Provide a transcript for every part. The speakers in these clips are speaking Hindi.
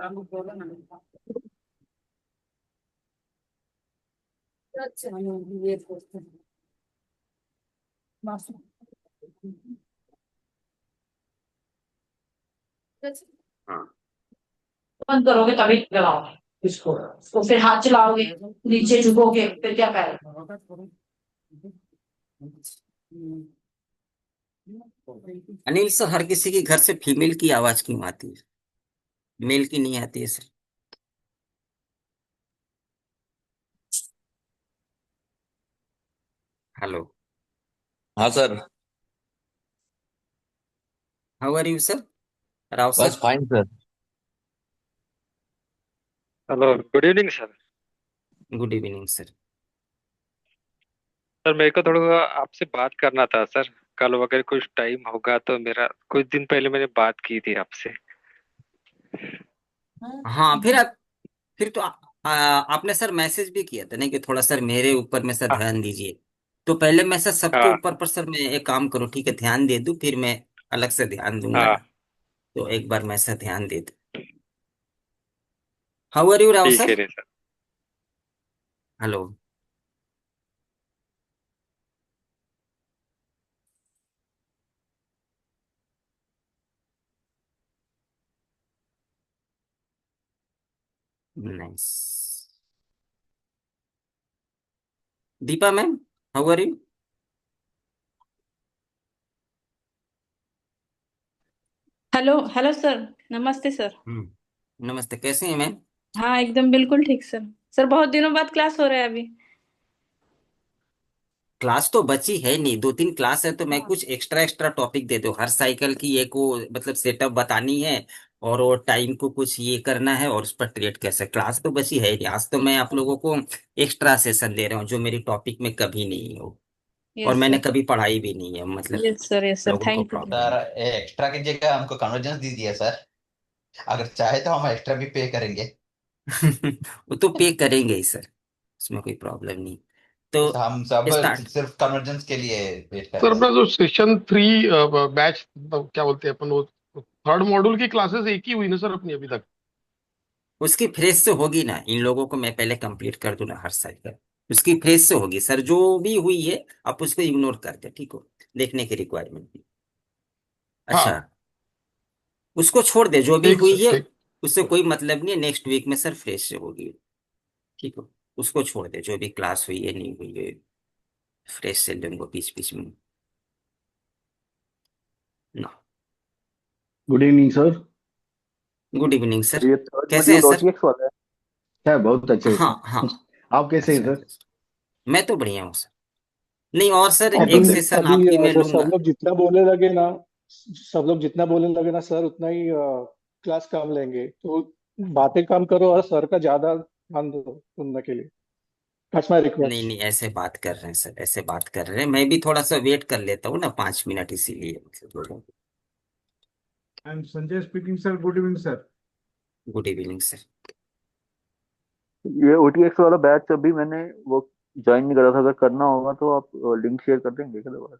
हाँ। बंद करोगे तभी लगाओगे इसको। तो फिर हाथ चलाओगे, नीचे झुकोगे, फिर क्या करोगे? अनिल सर, हर किसी के घर से फीमेल की आवाज क्यों आती है? मेल की नहीं आती है सर? हेलो। हाँ sir. How are you sir? Rao बस sir. Fine sir. Hello, good evening sir. Good evening sir. Sir, मेरे को थोड़ा आपसे बात करना था सर। कल वगैरह कुछ टाइम होगा तो मेरा कुछ दिन पहले मैंने बात की थी आपसे। हाँ, फिर तो आपने सर मैसेज भी किया था नहीं कि थोड़ा सर मेरे ऊपर में सर हाँ। ध्यान दीजिए। तो पहले मैं सर सबके हाँ। ऊपर पर सर मैं एक काम करूँ, ठीक है, ध्यान दे दूं, फिर मैं अलग से ध्यान दूंगा हाँ। ना। तो एक बार मैं सर ध्यान दे दूं। हाउ आर यू राव ठीक सर? है नहीं sir. Hello. Nice. Deepa ma'am, how are you? Hello hello sir. नमस्ते सर। नमस्ते, कैसे हैं मैम? हाँ एकदम बिल्कुल ठीक सर। सर बहुत दिनों बाद क्लास हो रहा है अभी। क्लास तो बची है नहीं, दो तीन क्लास है, तो मैं कुछ एक्स्ट्रा एक्स्ट्रा टॉपिक दे दूं। हर साइकिल की एक वो मतलब सेटअप बतानी है, और वो टाइम को कुछ ये करना है, और उस पर ट्रेड कैसे। क्लास तो बची है नहीं, आज तो मैं आप लोगों को एक्स्ट्रा सेशन दे रहा हूँ जो मेरी टॉपिक में कभी नहीं हो, और यस मैंने सर। कभी पढ़ाई भी नहीं है, मतलब यस सर लोगों को thank you. Sir problem. Extra की जगह हमको कन्वर्जेंस दीजिए सर। अगर चाहे तो हम एक्स्ट्रा भी पे करेंगे। वो तो पे करेंगे ही सर, उसमें कोई प्रॉब्लम नहीं। तो तो हम सब स्टार्ट। सिर्फ कन्वर्जेंस के लिए वेट कर सर रहे अपना हैं। जो सेशन 3 बैच, क्या बोलते हैं अपन, वो थर्ड मॉड्यूल की क्लासेस एक ही हुई ना सर अपनी अभी तक? उसकी फ्रेश से होगी ना, इन लोगों को मैं पहले कंप्लीट कर दूं ना हर साइकिल। उसकी फ्रेश से होगी सर, जो भी हुई है आप उसको इग्नोर कर दे, ठीक हो, देखने की रिक्वायरमेंट भी। अच्छा, हाँ। उसको छोड़ दे, जो भी ठीक हुई सर है ठीक। उससे कोई मतलब नहीं है। नेक्स्ट वीक में सर फ्रेश से होगी, ठीक हो। उसको छोड़ दे, जो भी क्लास हुई है नहीं हुई है, फ्रेश से लेंगे बीच बीच में ना। Good evening sir. Good evening sir. Sir ये थर्ड कैसे हैं मॉड्यूल सर? ओटीएक्स वाला है बहुत अच्छे हैं हाँ हाँ। सर। आप कैसे हैं अच्छा सर? अच्छा। मैं तो बढ़िया हूँ सर। नहीं, और सर अभी एक सेशन अभी आपकी मैं तो लूंगा। सब लोग जितना बोलने लगे ना सर उतना ही क्लास कम लेंगे, तो बातें कम करो और सर का ज्यादा ध्यान दो सुनने के लिए। दैट्स माय नहीं रिक्वेस्ट। नहीं, ऐसे बात कर रहे हैं सर, ऐसे बात कर रहे हैं, मैं भी थोड़ा सा वेट कर लेता हूँ ना 5 मिनट, इसीलिए मतलब बोल रहा हूँ। I'm Sanjay speaking, sir. Good evening, sir. Good evening sir. ये ओटीएक्स वाला बैच अभी मैंने वो ज्वाइन नहीं करा था, अगर करना होगा तो आप लिंक शेयर कर देंगे क्या दोबारा?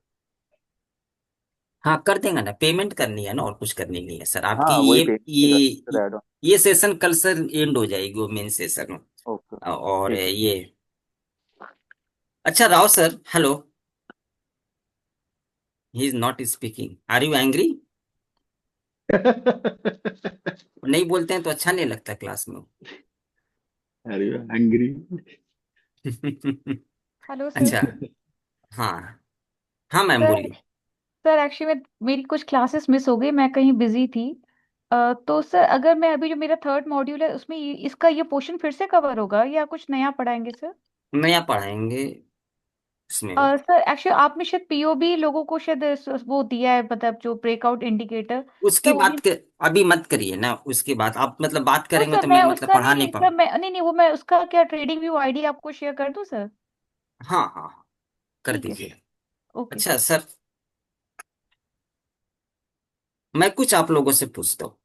हाँ कर देंगे ना, पेमेंट करनी है ना, और कुछ करनी नहीं है सर आपकी। हाँ वही पे सर ऐड ऑन। ये सेशन कल सर एंड हो जाएगी, वो मेन सेशन। ओके। और ठीक ये, अच्छा Rao sir, hello. He is not speaking, are you angry? है। नहीं बोलते हैं तो अच्छा नहीं लगता क्लास में। अरे एंग्री। Hello sir. अच्छा। हाँ हाँ मैम सर बोलिए। सर एक्चुअली मेरी कुछ क्लासेस मिस हो गई, मैं कहीं बिजी थी। तो सर अगर मैं अभी जो मेरा थर्ड मॉड्यूल है उसमें इसका ये पोर्शन फिर से कवर होगा या कुछ नया पढ़ाएंगे सर? नया पढ़ाएंगे इसमें। सर एक्चुअली आपने शायद पीओबी लोगों को शायद वो दिया है, मतलब जो ब्रेकआउट इंडिकेटर। उसकी सर वो भी। बात कर, अभी मत करिए ना, उसके बाद आप मतलब बात तो करेंगे सर तो मैं मैं मतलब उसका पढ़ा नहीं नहीं सर, पाऊँ। मैं नहीं नहीं वो मैं उसका क्या ट्रेडिंग व्यू आईडी आपको शेयर कर दूं सर? हाँ हाँ हाँ, कर ठीक है। दीजिए। ओके अच्छा सर। सर, मैं कुछ आप लोगों से पूछता हूँ,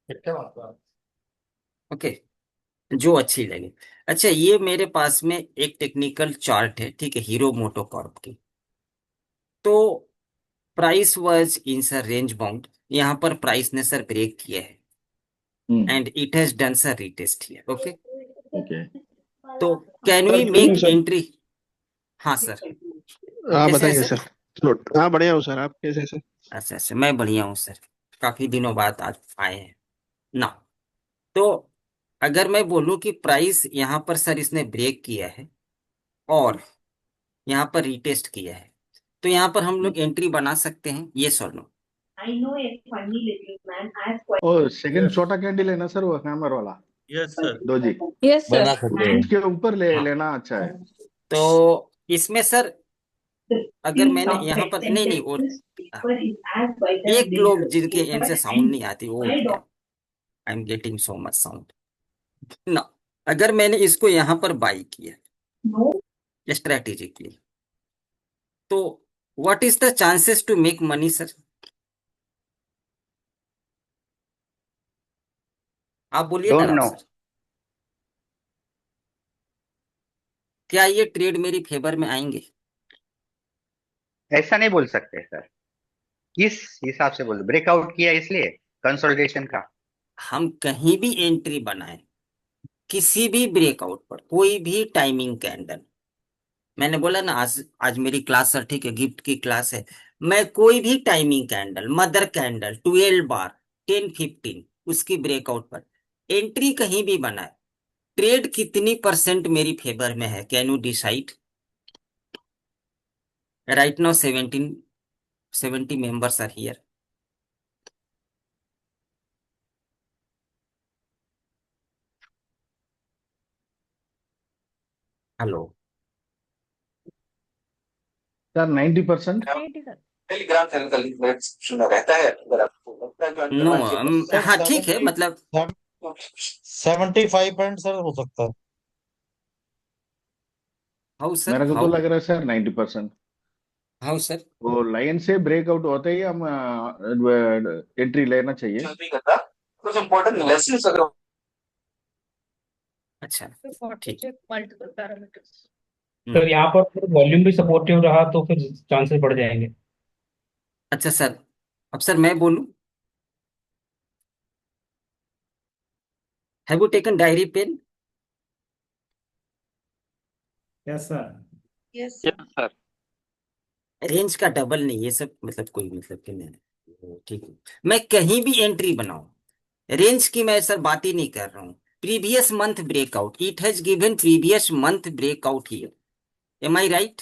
क्या बात है? ओके, जो अच्छी लगे। अच्छा, ये मेरे पास में एक टेक्निकल चार्ट है, ठीक है, हीरो मोटो कॉर्प की। तो price was in sir range bound, यहाँ पर प्राइस ने सर ब्रेक किया है। and it has done a retest here. Okay. Okay तो can we sir make sir entry? हाँ सर, हाँ कैसे है बताइए सर? सर। हाँ बढ़िया हूँ सर, आप कैसे हैं सर? अच्छा अच्छा, मैं बढ़िया हूँ सर, काफी दिनों बाद आज आए हैं ना। तो अगर मैं बोलूं कि प्राइस यहाँ पर सर इसने ब्रेक किया है और यहाँ पर रीटेस्ट किया है, तो यहाँ पर हम लोग एंट्री बना सकते हैं, ये और नो? ओ सेकंड Yes. छोटा कैंडल है ना सर, वो हैमर वाला यस सर, दो जी, यस सर। बना सकते हैं। उसके ऊपर हाँ, लेना अच्छा है। तो इसमें सर अगर मैंने यहाँ पर नहीं नहीं और एक लोग जिनके एंड से साउंड नहीं आती वो उठ गया, I am getting so much sound ना। अगर मैंने इसको यहाँ पर बाई किया स्ट्रेटेजिकली, तो what is the chances to make money sir? आप बोलिए ना डोंट राव नो। सर, क्या ये ट्रेड मेरी फेवर में आएंगे? ऐसा नहीं बोल सकते सर, किस हिसाब से बोल, ब्रेकआउट किया इसलिए कंसोलिडेशन का। हम कहीं भी एंट्री बनाए, किसी भी ब्रेकआउट पर, कोई भी टाइमिंग कैंडल, मैंने बोला ना आज आज मेरी क्लास सर, ठीक है, गिफ्ट की क्लास है, मैं कोई भी टाइमिंग कैंडल, मदर कैंडल 12 बार 10-15 उसकी ब्रेकआउट पर एंट्री कहीं भी बनाए, ट्रेड कितनी परसेंट मेरी फेवर में है? Can you decide? Right now 70 members are here. Hello sir 90%। 90 sir. Telegram channel का लिंक डिस्क्रिप्शन में रहता है, अगर आपको लगता है ज्वाइन नो, करना चाहिए तो हाँ ठीक है, मतलब 75% सर हो सकता है। हाउ सर, मेरे को तो हाउ लग रहा है सर 90%। How sir? वो लाइन से ब्रेकआउट होते ही हम एंट्री लेना चाहिए। नहीं करता, कुछ इंपॉर्टेंट लेसन्स अगर अच्छा ठीक। Multiple parameters. सर यहाँ पर वॉल्यूम भी सपोर्टिव रहा तो फिर चांसेस बढ़ जाएंगे। अच्छा सर, अब सर मैं बोलूं, have you taken diary pen? Yes, sir. Yes sir. Range का डबल नहीं, ये सब मतलब कोई मतलब कि नहीं, वो ठीक है। मैं कहीं भी एंट्री बनाऊं, रेंज की मैं सर बात ही नहीं कर रहा हूं, previous month breakout, it has given previous month breakout here, am I right?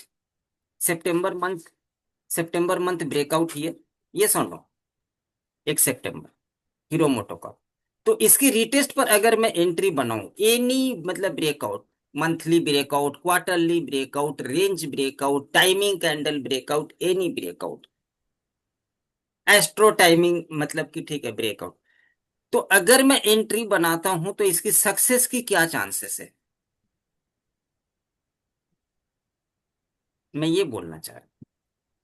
सितंबर मंथ ब्रेकआउट हियर, ये सुन लो, 1 सितंबर हीरो मोटो का। तो इसकी रिटेस्ट पर अगर मैं एंट्री बनाऊं, एनी मतलब breakout, monthly breakout, quarterly breakout, range breakout, timing candle breakout, any breakout, astro timing मतलब कि ठीक है ब्रेकआउट, तो अगर मैं एंट्री बनाता हूं तो इसकी सक्सेस की क्या चांसेस है? मैं ये बोलना चाह रहा हूं,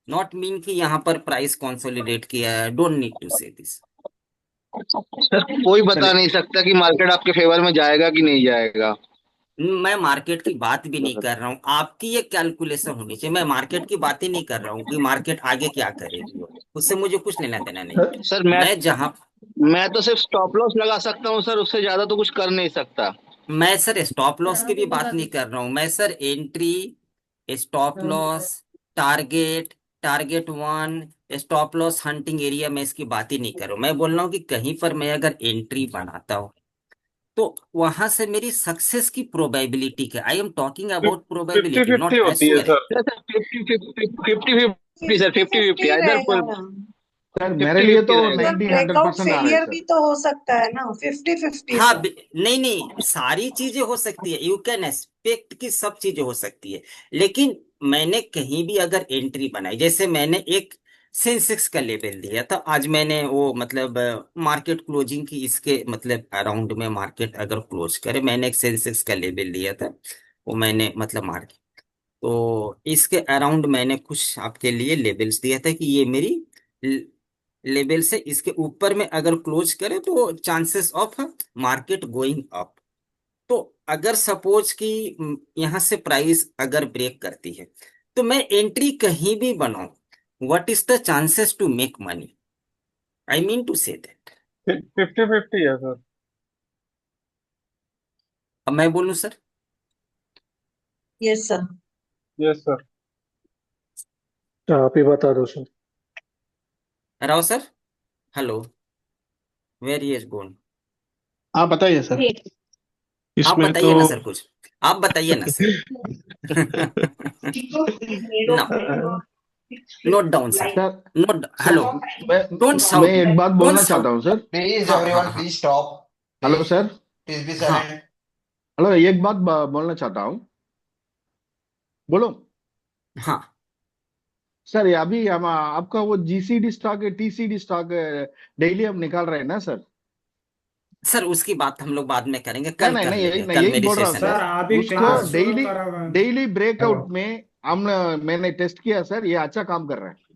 नॉट मीन कि यहां पर प्राइस कंसोलिडेट किया है, डोंट नीड टू से दिस। सर कोई बता नहीं सकता कि मार्केट आपके फेवर में जाएगा कि नहीं जाएगा। मैं मार्केट की बात भी नहीं कर रहा हूँ, आपकी ये कैलकुलेशन होनी चाहिए, मैं मार्केट की बात ही नहीं कर रहा हूँ कि मार्केट आगे क्या करेगी, उससे मुझे कुछ लेना देना नहीं। सर मैं जहां मैं तो सिर्फ स्टॉप लॉस लगा सकता हूँ सर, उससे ज्यादा तो कुछ कर नहीं सकता। मैं सर स्टॉप लॉस की भी बात नहीं कर रहा हूँ, मैं sir entry, stop loss, target, target one, stop loss, hunting area, मैं इसकी बात ही नहीं कर रहा हूँ। मैं बोल रहा हूँ कि कहीं पर मैं अगर एंट्री बनाता हूँ तो वहां से मेरी सक्सेस की प्रोबेबिलिटी क्या, I am talking about fifty probability fifty not होती है एश्योरेंस। सर। सर 50-50 सर, 50-50 इधर सर मेरे लिए तो 50-50 रहेगा। 90-100% आ रहा है सर। तो हो सकता है ना, 50-50 हाँ सर। नहीं नहीं, सारी चीजें हो सकती है, यू कैन एक्सपेक्ट की सब चीजें हो सकती है, लेकिन मैंने कहीं भी अगर एंट्री बनाई, जैसे मैंने एक सेंसेक्स का लेवल दिया था, आज मैंने वो मतलब मार्केट क्लोजिंग की इसके मतलब अराउंड में मार्केट अगर क्लोज करे, मैंने एक सेंसेक्स का लेवल दिया था, वो मैंने मतलब मार्केट, तो इसके अराउंड मैंने कुछ आपके लिए लेवल्स दिया था कि ये मेरी लेवल से इसके ऊपर में अगर क्लोज करे तो chances of market going up. तो अगर सपोज कि यहां से प्राइस अगर ब्रेक करती है तो मैं एंट्री कहीं भी बनाऊं, what is the chances to make money? I mean to say that 50-50 है सर। अब मैं बोलूं sir? Yes sir. Yes sir. आप ही बता दो sir. Rao sir, hello, where is gone? आप बताइए सर। आप इसमें बताइए तो ना सर, कुछ आप बताइए ना sir. No, note down sir, sir note, sir hello, मैं डोंट मैं शाउट, एक बात डोंट बोलना चाहता शाउट। हूँ सर। प्लीज हाँ हाँ एवरीवन, हाँ please stop. Hello please sir. Please be हाँ। साइलेंट। हेलो, एक बात बोलना चाहता हूँ। बोलो। हाँ सर ये अभी हम आपका वो जीसीडी स्टॉक है, टीसीडी स्टॉक डेली हम निकाल रहे हैं ना सर? सर, उसकी बात हम लोग बाद में करेंगे, नहीं कल नहीं कर नहीं, लेंगे, कल यही मेरी बोल रहा हूँ सेशन में। Sir sir. अभी उसको क्लास शुरू डेली करा हुआ है। Daily hello. ब्रेकआउट में हम मैंने टेस्ट किया सर, ये अच्छा काम कर रहा है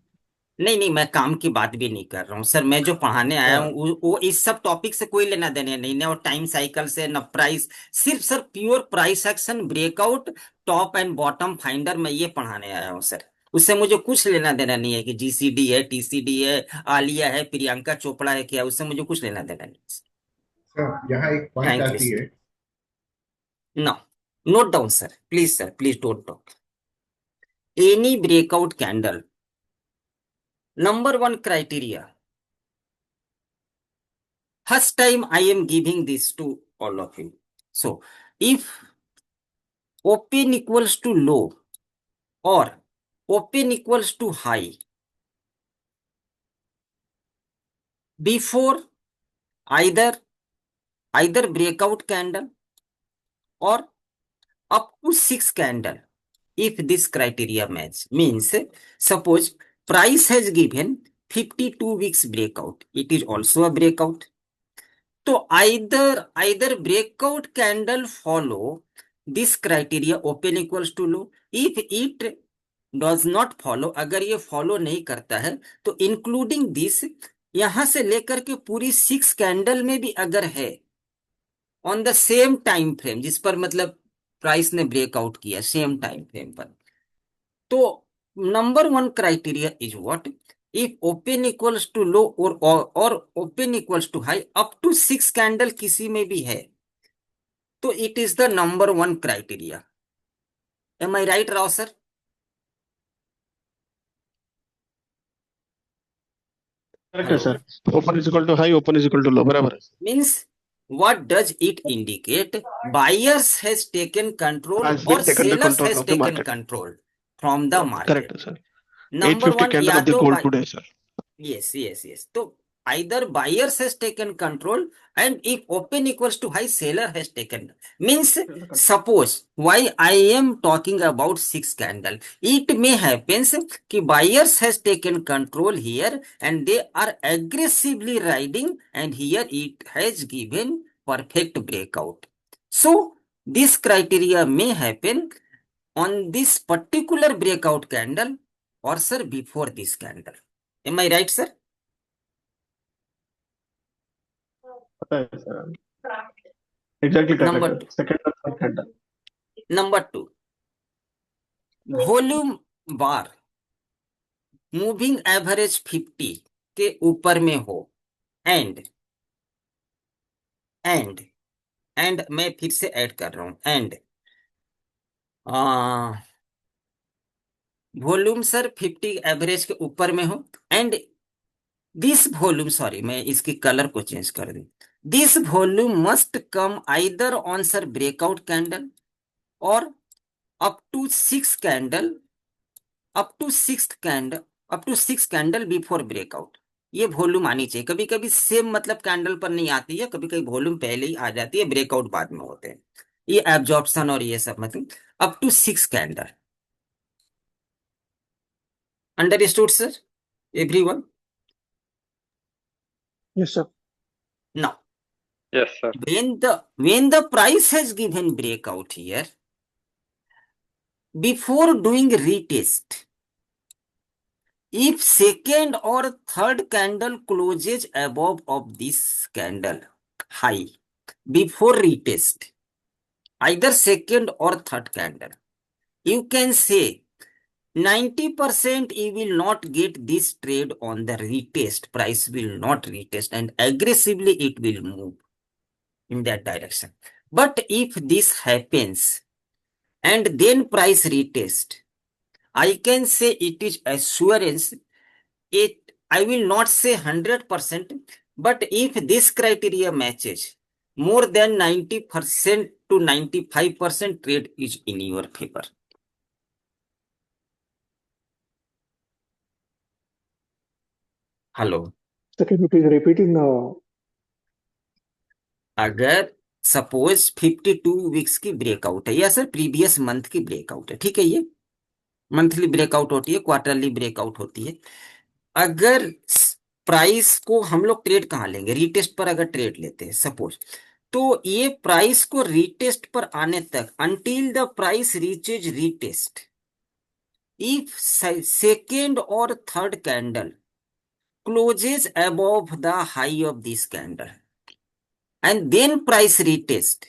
नहीं नहीं, मैं काम की बात भी नहीं कर रहा हूँ सर। मैं जो पढ़ाने आया हूँ सर। वो इस सब टॉपिक से कोई लेना देना नहीं, ना वो टाइम साइकिल से, न प्राइस। सिर्फ sir pure price action, breakout, top and bottom finder, मैं ये पढ़ाने आया हूँ सर। उससे मुझे कुछ लेना देना नहीं है कि जीसीडी है, टीसीडी है, आलिया है, प्रियंका चोपड़ा है, क्या, उससे मुझे कुछ लेना देना नहीं। सर यहाँ एक पॉइंट थैंक यू आती सर। है। No, note down sir, please don't talk. Any breakout candle, number one criteria. First time I am giving this to all of you. So, if open equals to low or open equals to high, before either breakout candle or up to 6 candle, if this criteria match, means suppose price has given 52 weeks breakout, it is also a breakout. तो either breakout candle follow this criteria, open equals to low. If it does not follow, अगर ये फॉलो नहीं करता है, तो इंक्लूडिंग दिस, यहां से लेकर के पूरी 6 कैंडल में भी अगर है on the same time frame जिस पर मतलब प्राइस ने ब्रेकआउट किया, सेम टाइम फ्रेम पर, तो number one criteria is what? If open equals to low और open equals to high up to 6 candle किसी में भी है, तो it is the number one criteria. Am I right Rao sir? Correct है hello. Sir. Open is equal to high, open is equal to low, बराबर है। Means what does it indicate? Buyers has taken control has or been taken the sellers control has of the taken market. control from the correct है market? Sir. Number 850 one, candle या ऑफ द तो गोल्ड टुडे सर। yes, तो either buyers has taken control, and if open equals to high, seller has taken, means suppose why I am talking about 6 candle, it may happens कि buyers has taken control here and they are aggressively riding, and here it has given perfect breakout. So this criteria may happen on this particular breakout candle or sir before this candle. Am I right sir? पता है sir, exactly Number correct. two. Second और third candle. Number two, volume bar moving average 50 के ऊपर में हो, एंड एंड एंड मैं फिर से ऐड कर रहा हूं, एंड वॉल्यूम सर 50 एवरेज के ऊपर में हो, एंड दिस वॉल्यूम, सॉरी मैं इसकी कलर को चेंज कर दूं, this volume must come either on sir breakout candle और up to 6 candle, up to 6 candle, up to 6 candle before breakout. ये वॉल्यूम आनी चाहिए। कभी कभी सेम मतलब कैंडल पर नहीं आती है, कभी कभी वॉल्यूम पहले ही आ जाती है, ब्रेकआउट बाद में होते हैं, ये एब्जॉर्प्शन और ये सब मतलब up to 6 candle. Understood sir everyone? Yes sir. Now yes sir. when the price has given breakout here, before doing retest, if second or third candle closes above of this candle high before retest, either second or third candle, you can say 90% you will not get this trade on the retest, price will not retest and aggressively it will move in that direction. But if this happens and then price retest, I can say it is assurance. I will not say 100%, but if this criteria matches, more than 90% to 95% trade is in your favor. Hello. So can you please repeat in अगर सपोज 52 वीक्स की ब्रेकआउट है या सर प्रीवियस मंथ की ब्रेकआउट है, ठीक है, ये मंथली ब्रेकआउट होती है, क्वार्टरली ब्रेकआउट होती है। अगर प्राइस को हम लोग ट्रेड कहाँ लेंगे, रीटेस्ट पर अगर ट्रेड लेते हैं सपोज, तो ये प्राइस को रीटेस्ट पर आने तक, until the price reaches retest, if second और third candle closes above the high of this candle and then price retest,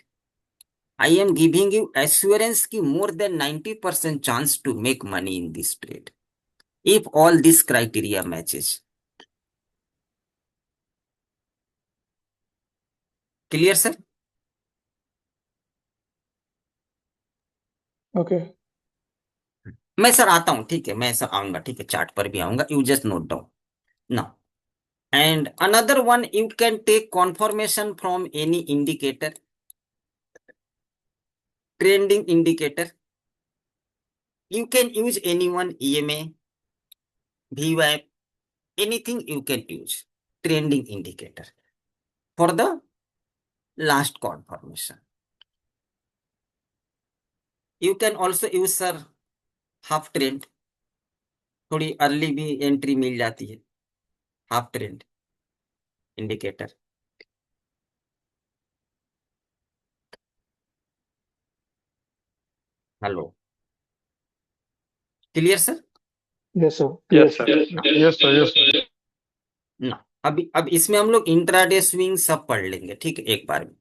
I am giving you assurance ki more than 90% chance to make money in this trade if all this criteria matches. Clear sir? Okay. मैं सर आता हूं, ठीक है, मैं सर आऊंगा, ठीक है, चार्ट पर भी आऊंगा, you just note down now. And another one, you can take confirmation from any indicator, trending indicator. You can use any one, EMA, VWAP, anything you can use, trending indicator for the last confirmation. You can also use sir half trend, थोड़ी अर्ली भी एंट्री मिल जाती है, half trend indicator. Hello, clear sir? Yes sir. Yes, sir. Yes, sir. Yes, sir. ना अब इसमें हम लोग इंट्राडे स्विंग सब पढ़ लेंगे, ठीक है, एक बार में.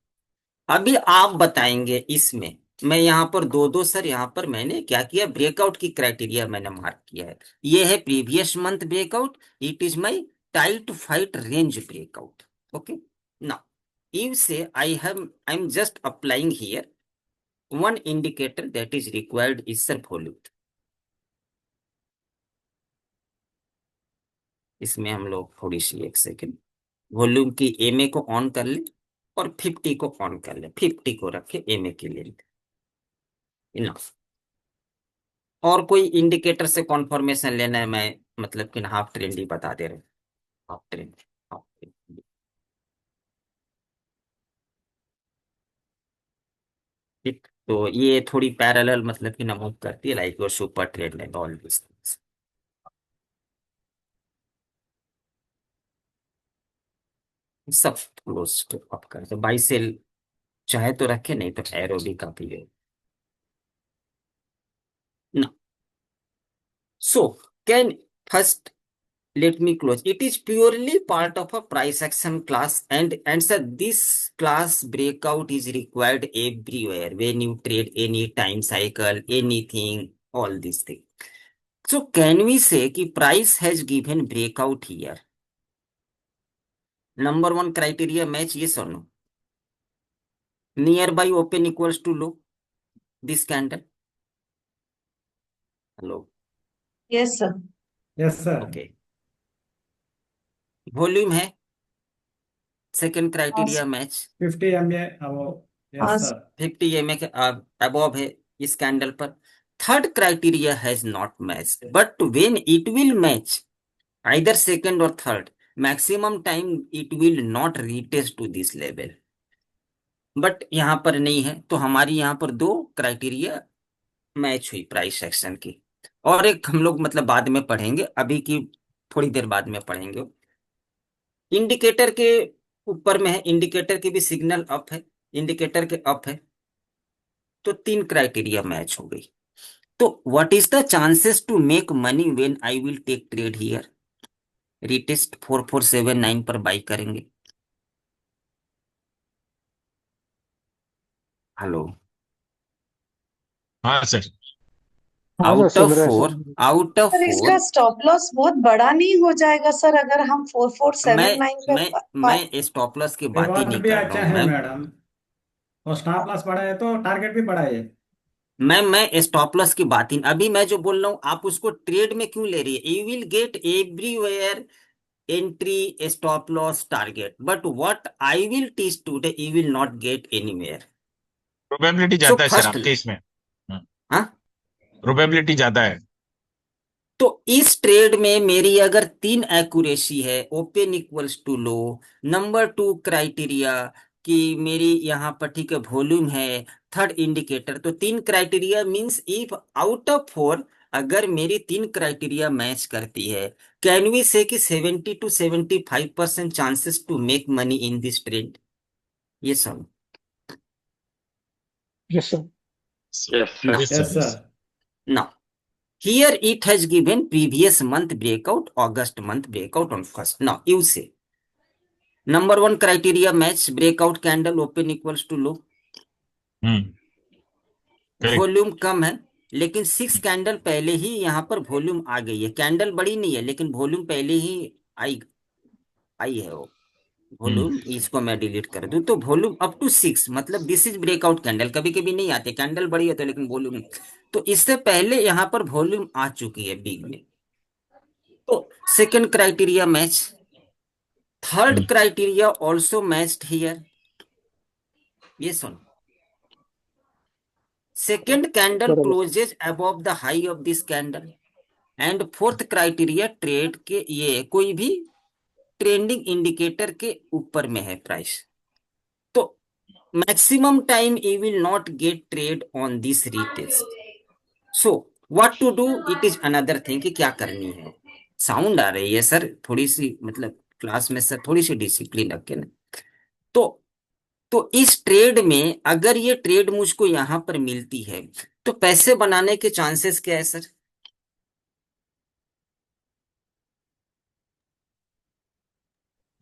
अभी आप बताएंगे इसमें, मैं यहाँ पर दो सर, यहाँ पर मैंने क्या किया, ब्रेकआउट की क्राइटेरिया मैंने मार्क किया है. ये है previous month breakout, it is my tight fight range breakout. Okay, now you say I'm just applying here one indicator that is required is sir volume. इसमें हम लोग थोड़ी सी, एक सेकेंड, वॉल्यूम की एमए को ऑन कर ले और 50 को ऑन कर ले, 50 को रखे एमए के लिए. इनफ. और कोई इंडिकेटर से कॉन्फर्मेशन लेना है, मैं मतलब कि हाफ ट्रेंड ही बता दे रहे, हाफ ट्रेंड, हाफ ट्रेंड. ठीक, तो ये थोड़ी पैरेलल मतलब कि मूव करती है, like your super trend and all this things. सब क्लोज अप कर दो, बाई सेल चाहे तो रखे, नहीं तो एरो भी काफी है ना. So, can first let me close. It is purely part of a price action class, and sir, this class breakout is required everywhere when you trade any time cycle, anything, all these things. So, can we say कि price has given breakout here? Number one criteria match, yes or no? Nearby open equals to low, this candle. Hello. Yes sir. Yes sir. Okay. Volume है, second criteria match, 50 MA above. Yes हाँ, sir. 50 MA के अबव है इस कैंडल पर. Third criteria has not match, but when it will match either second और third, maximum time it will not retest to this level. But यहाँ पर नहीं है, तो हमारी यहाँ पर दो क्राइटेरिया मैच हुई प्राइस सेक्शन की. और एक हम लोग मतलब बाद में पढ़ेंगे, अभी की थोड़ी देर बाद में पढ़ेंगे. इंडिकेटर के ऊपर में है, इंडिकेटर की भी सिग्नल अप है, इंडिकेटर के अप है, तो तीन क्राइटेरिया मैच हो गई. तो what is the chances to make money when I will take trade here? Retest 4479 पर बाई करेंगे. हेलो. हाँ sir. Out of four, out of sir इसका स्टॉप लॉस बहुत बड़ा नहीं हो जाएगा सर, अगर हम 4479 पे मैं स्टॉप लॉस की बात ही नहीं कर रहा हूँ मैम. और स्टॉप लॉस पड़ा है तो टारगेट भी पड़ा है। मैं स्टॉप लॉस की बात ही अभी मैं जो बोल रहा हूँ, आप उसको ट्रेड में क्यों ले रही है? You will gate everywhere entry, stop loss, target, but what I will teach today you will not get anywhere. Probability So ज्यादा है सर आपके firstly, इसमें। हाँ, प्रोबेबिलिटी ज्यादा है। तो इस ट्रेड में मेरी अगर 3 एक्यूरेसी है, open equals to low, number 2 criteria कि मेरी यहाँ पर ठीक है वॉल्यूम है, थर्ड इंडिकेटर, तो 3 criteria means if out of 4 अगर मेरी 3 क्राइटेरिया मैच करती है, कैन वी से कि 70 to 75% chances to make money in this trade? ये सुन। Yes sir. Yes Now, sir. Yes sir. now, here it has given previous month breakout, August month breakout on first. Now, you say, number 1 criteria match, breakout candle open equals to low. Correct. Volume कम है, लेकिन 6 कैंडल पहले ही यहाँ पर वॉल्यूम आ गई है। कैंडल बड़ी नहीं है, लेकिन वॉल्यूम पहले ही आई आई है वो वॉल्यूम। इसको मैं डिलीट कर दूं तो वॉल्यूम अप टू 6, मतलब दिस इज ब्रेकआउट कैंडल। कभी कभी नहीं आते, कैंडल बड़ी होती है लेकिन वॉल्यूम, तो इससे पहले यहाँ पर वॉल्यूम आ चुकी है बिग में। तो second criteria match, third criteria also matched here. ये सुन, सेकंड कैंडल बराबर। Closes above the high of this candle, and fourth criteria trade के ये कोई भी ट्रेंडिंग इंडिकेटर के ऊपर में है प्राइस। तो maximum time you will not get trade on this retest. So what to do, it is another thing कि क्या करनी है। साउंड आ रही है सर थोड़ी सी, मतलब क्लास में सर थोड़ी सी डिसिप्लिन रखे ना। तो इस ट्रेड में अगर ये ट्रेड मुझको यहां पर मिलती है तो पैसे बनाने के चांसेस क्या है सर?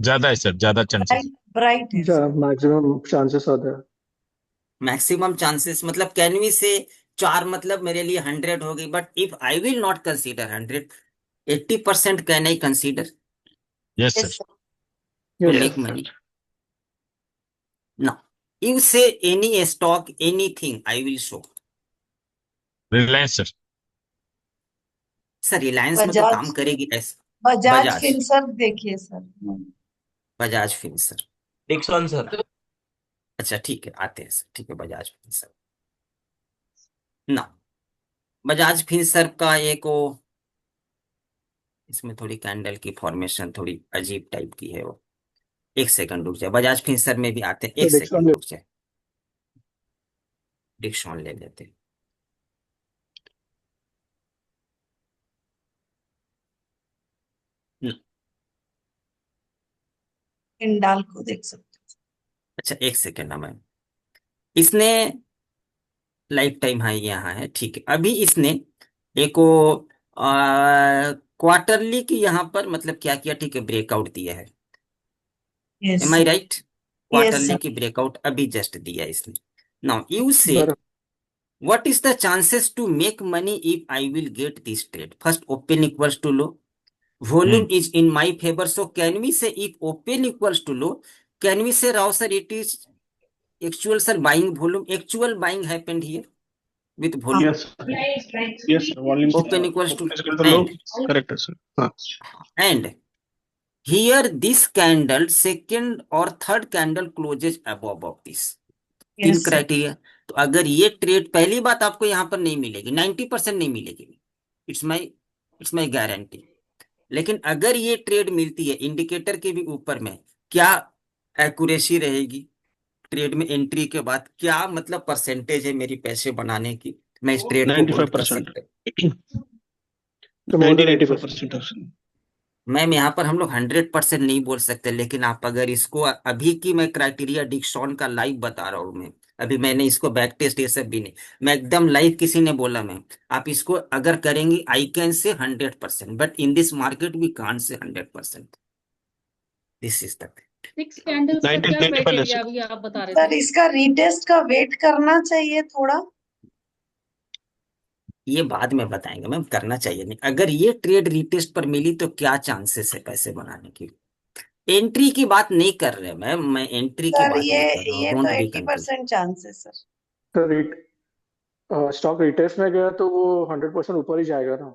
ज्यादा है सर, ज्यादा चांसेस। ब्राइट है सर। मैक्सिमम चांसेस आते हैं। मैक्सिमम चांसेस मतलब कैन वी से 4, मतलब मेरे लिए 100 हो गई, but if I will not consider 100, 80% can I consider yes yes sir. Sir. To yes make money? ना, you say any stock anything I will show. Reliance sir. Sir Reliance में तो काम बजाज करेगी ऐसे। बजाज बजाज, फिनसर्व देखिए सर। Bajaj फिनसर, Dixon sir. अच्छा ठीक है, आते हैं सर, ठीक है बजाज फिनसर ना। बजाज फिनसर का एक वो, इसमें थोड़ी कैंडल की फॉर्मेशन थोड़ी अजीब टाइप की है वो। एक सेकंड रुक जाए, बजाज फिनसर में भी आते हैं, तो एक डिक्सन सेकंड रुक जाए, डिक्सॉन ले लेते हैं। न- हिंडाल्को देख सकते अच्छा एक सेकंड ना मैम, इसने लाइफ टाइम हाई यहाँ है, ठीक है। अभी इसने एक वो क्वार्टरली की यहाँ पर मतलब क्या किया, ठीक है ब्रेकआउट दिया है। हैं। Yes am I sir. Right? Yes quarterly sir. की ब्रेकआउट अभी जस्ट दिया इसने। नाउ यू से बर what is the chances to make money if I will get this trade? First, open equals to low. Volume is in my favor. So can we say if open equals to low, can we say Rao sir it is actual sir buying volume? Actual buying happened here with हाँ। volume. Yes yes volume Open equals to तो लो करेक्ट है सर। हाँ and here this candle second or third candle closes above of this. 3 yes sir. Criteria. तो अगर ये ट्रेड, पहली बात आपको यहां पर नहीं मिलेगी, 90% नहीं मिलेगी, इट्स माई गारंटी। लेकिन अगर ये ट्रेड मिलती है इंडिकेटर के भी ऊपर में, क्या एक्यूरेसी रहेगी ट्रेड में एंट्री के बाद, क्या मतलब परसेंटेज है मेरी पैसे बनाने की, मैं इस ट्रेड को होल्ड कर 95%। सकता हूँ? More than 90-95%। मैम यहाँ पर हम लोग 100% नहीं बोल सकते, लेकिन आप अगर इसको अभी की मैं क्राइटेरिया डिक्सॉन का लाइव बता रहा हूँ मैं, अभी मैंने इसको बैक टेस्ट ये सब भी नहीं, मैं एकदम लाइव, किसी ने बोला मैम आप इसको अगर करेंगे आई can say 100%, but in this market we can't say 100%। This is the, 6 candles का क्या 90-95 क्राइटेरिया अभी आप बता रहे सर थे? इसका रीटेस्ट का वेट करना चाहिए थोड़ा। ये बाद में बताएंगे मैम, करना चाहिए नहीं। अगर ये ट्रेड रिटेस्ट पर मिली तो क्या चांसेस है पैसे बनाने की? एंट्री की बात नहीं कर रहे मैं एंट्री की सर बात ये नहीं कर रहा हूँ, ये तो डोंट बी कंफ्यूज। 80% चांस है सर। सर स्टॉक रिटेस्ट में गया तो वो 100% ऊपर ही जाएगा ना।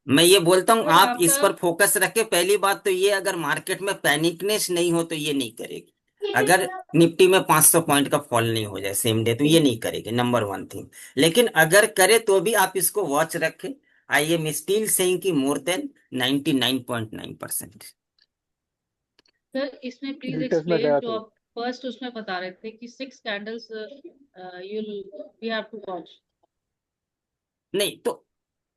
मैं ये बोलता हूँ सर आप इस आपका पर फोकस रखे। पहली बात तो ये, अगर मार्केट में पैनिकनेस नहीं हो तो ये नहीं करेगी। अगर निफ्टी में 500 पॉइंट का फॉल नहीं हो जाए सेम डे तो ये नहीं करेगी, नंबर वन थिंग। लेकिन अगर करे तो भी आप इसको वॉच रखें। आई एम स्टिल सेइंग कि मोर देन 99.9%। सर इसमें प्लीज रिटेस्ट में एक्सप्लेन गया जो तो आप फर्स्ट उसमें बता रहे थे कि 6 candles you we have to watch. नहीं तो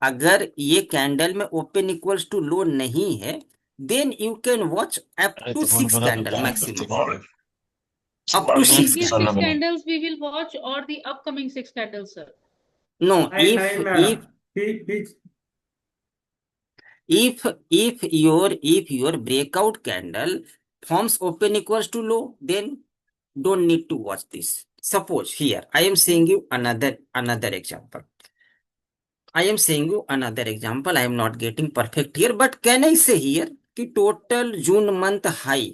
अगर ये कैंडल में ओपन इक्वल्स टू लो नहीं है, then you can watch up अरे टू तो कौन 6 बना तो कैंडल क्या मैक्सिमम, करते अप टू 6 प्रीवियस साला 6 कैंडल। बना। कैंडल्स वी विल वॉच और the upcoming 6 candles sir. No, Nine, if he if your breakout candle forms open equals to low, then don't need to watch this. Suppose here I am saying you another example. I am saying you another example. I am not getting perfect here, but can I say here कि total June month high,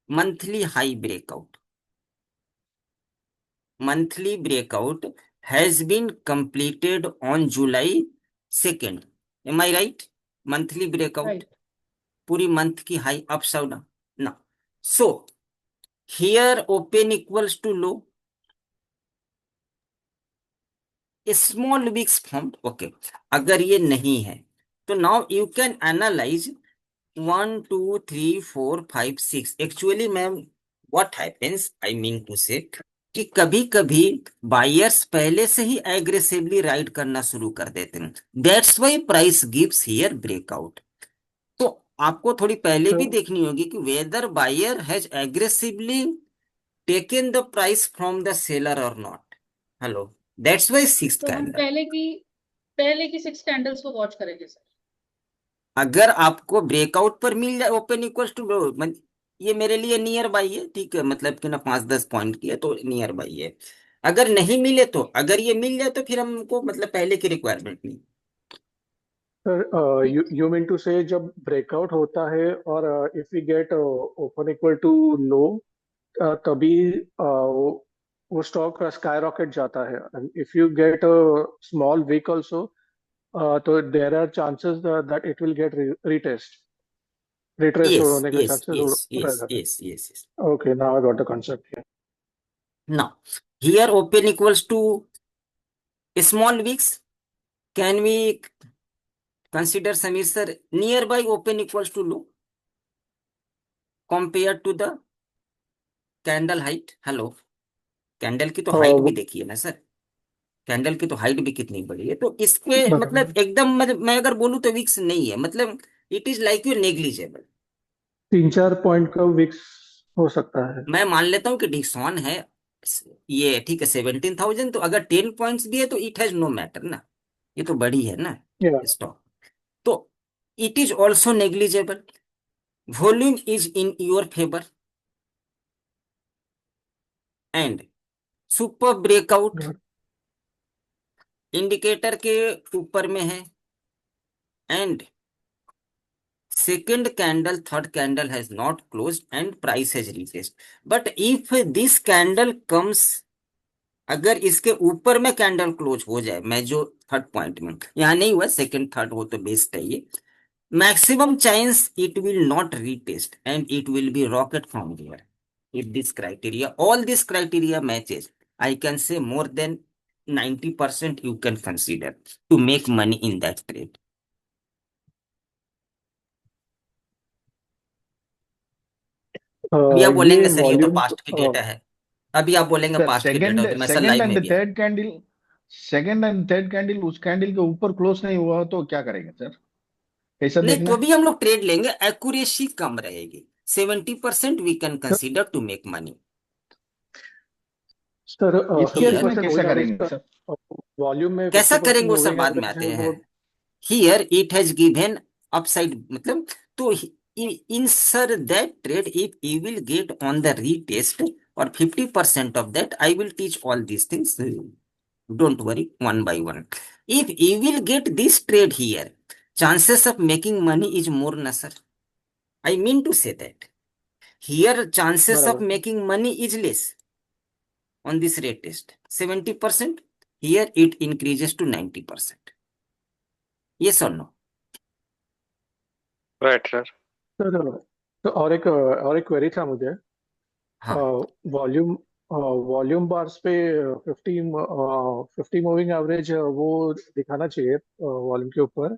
monthly high breakout has been completed on July 2nd. Am I right? Monthly breakout, right पूरी month की high ups or down? No. So here open equals to low, a small wicks formed. Okay. अगर ये नहीं है तो now you can analyze 1 2 3 4 5 6. Actually ma'am what happens, I mean to say कि कभी कभी बायर्स पहले से ही एग्रेसिवली राइड करना शुरू कर देते हैं, that's why price gives here breakout. तो आपको थोड़ी पहले भी सर देखनी होगी कि whether buyer has aggressively taken the price from the seller और not. Hello, that's why sixth तो हम कैंडल। पहले की 6 कैंडल्स को वॉच करेंगे सर। अगर आपको ब्रेकआउट पर मिल जाए ओपन इक्वल्स टू, ये मेरे लिए नियर बाई है, ठीक है, मतलब कि ना 5-10 पॉइंट की है तो नियर बाई है। अगर नहीं मिले तो, अगर ये मिल जाए तो फिर हमको मतलब पहले की रिक्वायरमेंट नहीं। सर यू मीन टू से जब ब्रेकआउट होता है और if we get open equal to low तभी वो स्टॉक स्काई रॉकेट जाता है। If you get small wick also तो there are chances that it will get retrace yes होने के यस चांसेस यस रह यस जाते यस यस यस। हैं। Okay now I got the concept. Now here open equals to small wicks, can we consider Sameer sir near by open equals to low compare to the candle height? Hello, candle की तो हाइट भी देखिए ना सर, कैंडल की तो हाइट भी कितनी बड़ी है। तो इसके मतलब एकदम मैं अगर बोलूं तो विक्स नहीं है, मतलब it is like you negligible. 3-4 point का विक्स हो सकता है। मैं मान लेता हूं कि डिक्सॉन है ये, ठीक है, 17,000, तो अगर 10 पॉइंट्स भी है तो इट हैज नो मैटर ना, ये तो बड़ी है ना या स्टॉक, तो it is also negligible. Volume is in your favour and super breakout indicator के ऊपर में है and second candle, third candle has not closed and price has retested. But if this candle comes, अगर इसके ऊपर में कैंडल क्लोज हो जाए, मैं जो थर्ड पॉइंट में यहाँ नहीं हुआ, सेकंड थर्ड हो तो बेस्ट है ये, maximum chance it will not retest and it will be rocket from there. If this criteria, all this criteria matches, I can say more than 90% you can consider to make money in that trade. अभी आप बोलेंगे ये सर ये तो वॉल्यूम पास्ट की डेटा है, अभी आप बोलेंगे सर पास्ट की डेटा सेकंड होती, मैं सर सेकंड लाइव में एंड भी है। थर्ड कैंडल उस कैंडल के ऊपर क्लोज नहीं हुआ तो क्या करेंगे सर? कैसा नहीं देखना तो है? भी हम लोग ट्रेड लेंगे, एक्यूरेसी कम रहेगी, 70% we can consider to make money. Sir इस फिफ्टी केस में परसेंट हो कैसा जाने करेंगे का सर? वॉल्यूम में कैसा 50% करेंगे वो सर मूविंग बाद में एवरेज आते है वो। हैं। Here it has given upside, मतलब तो in sir that trade if you will get on the retest और 50% of that I will teach all these things, don't worry, one by one. If you will get this trade here, chances of making money is more na sir. I mean to say that here chances of बराबर making money is less on this rate test 70%. Here it increases to 90%. Yes or no? Right sir. Sir तो और एक क्वेरी था मुझे हाँ वॉल्यूम वॉल्यूम बार्स पे 50 मूविंग एवरेज वो दिखाना चाहिए वॉल्यूम के ऊपर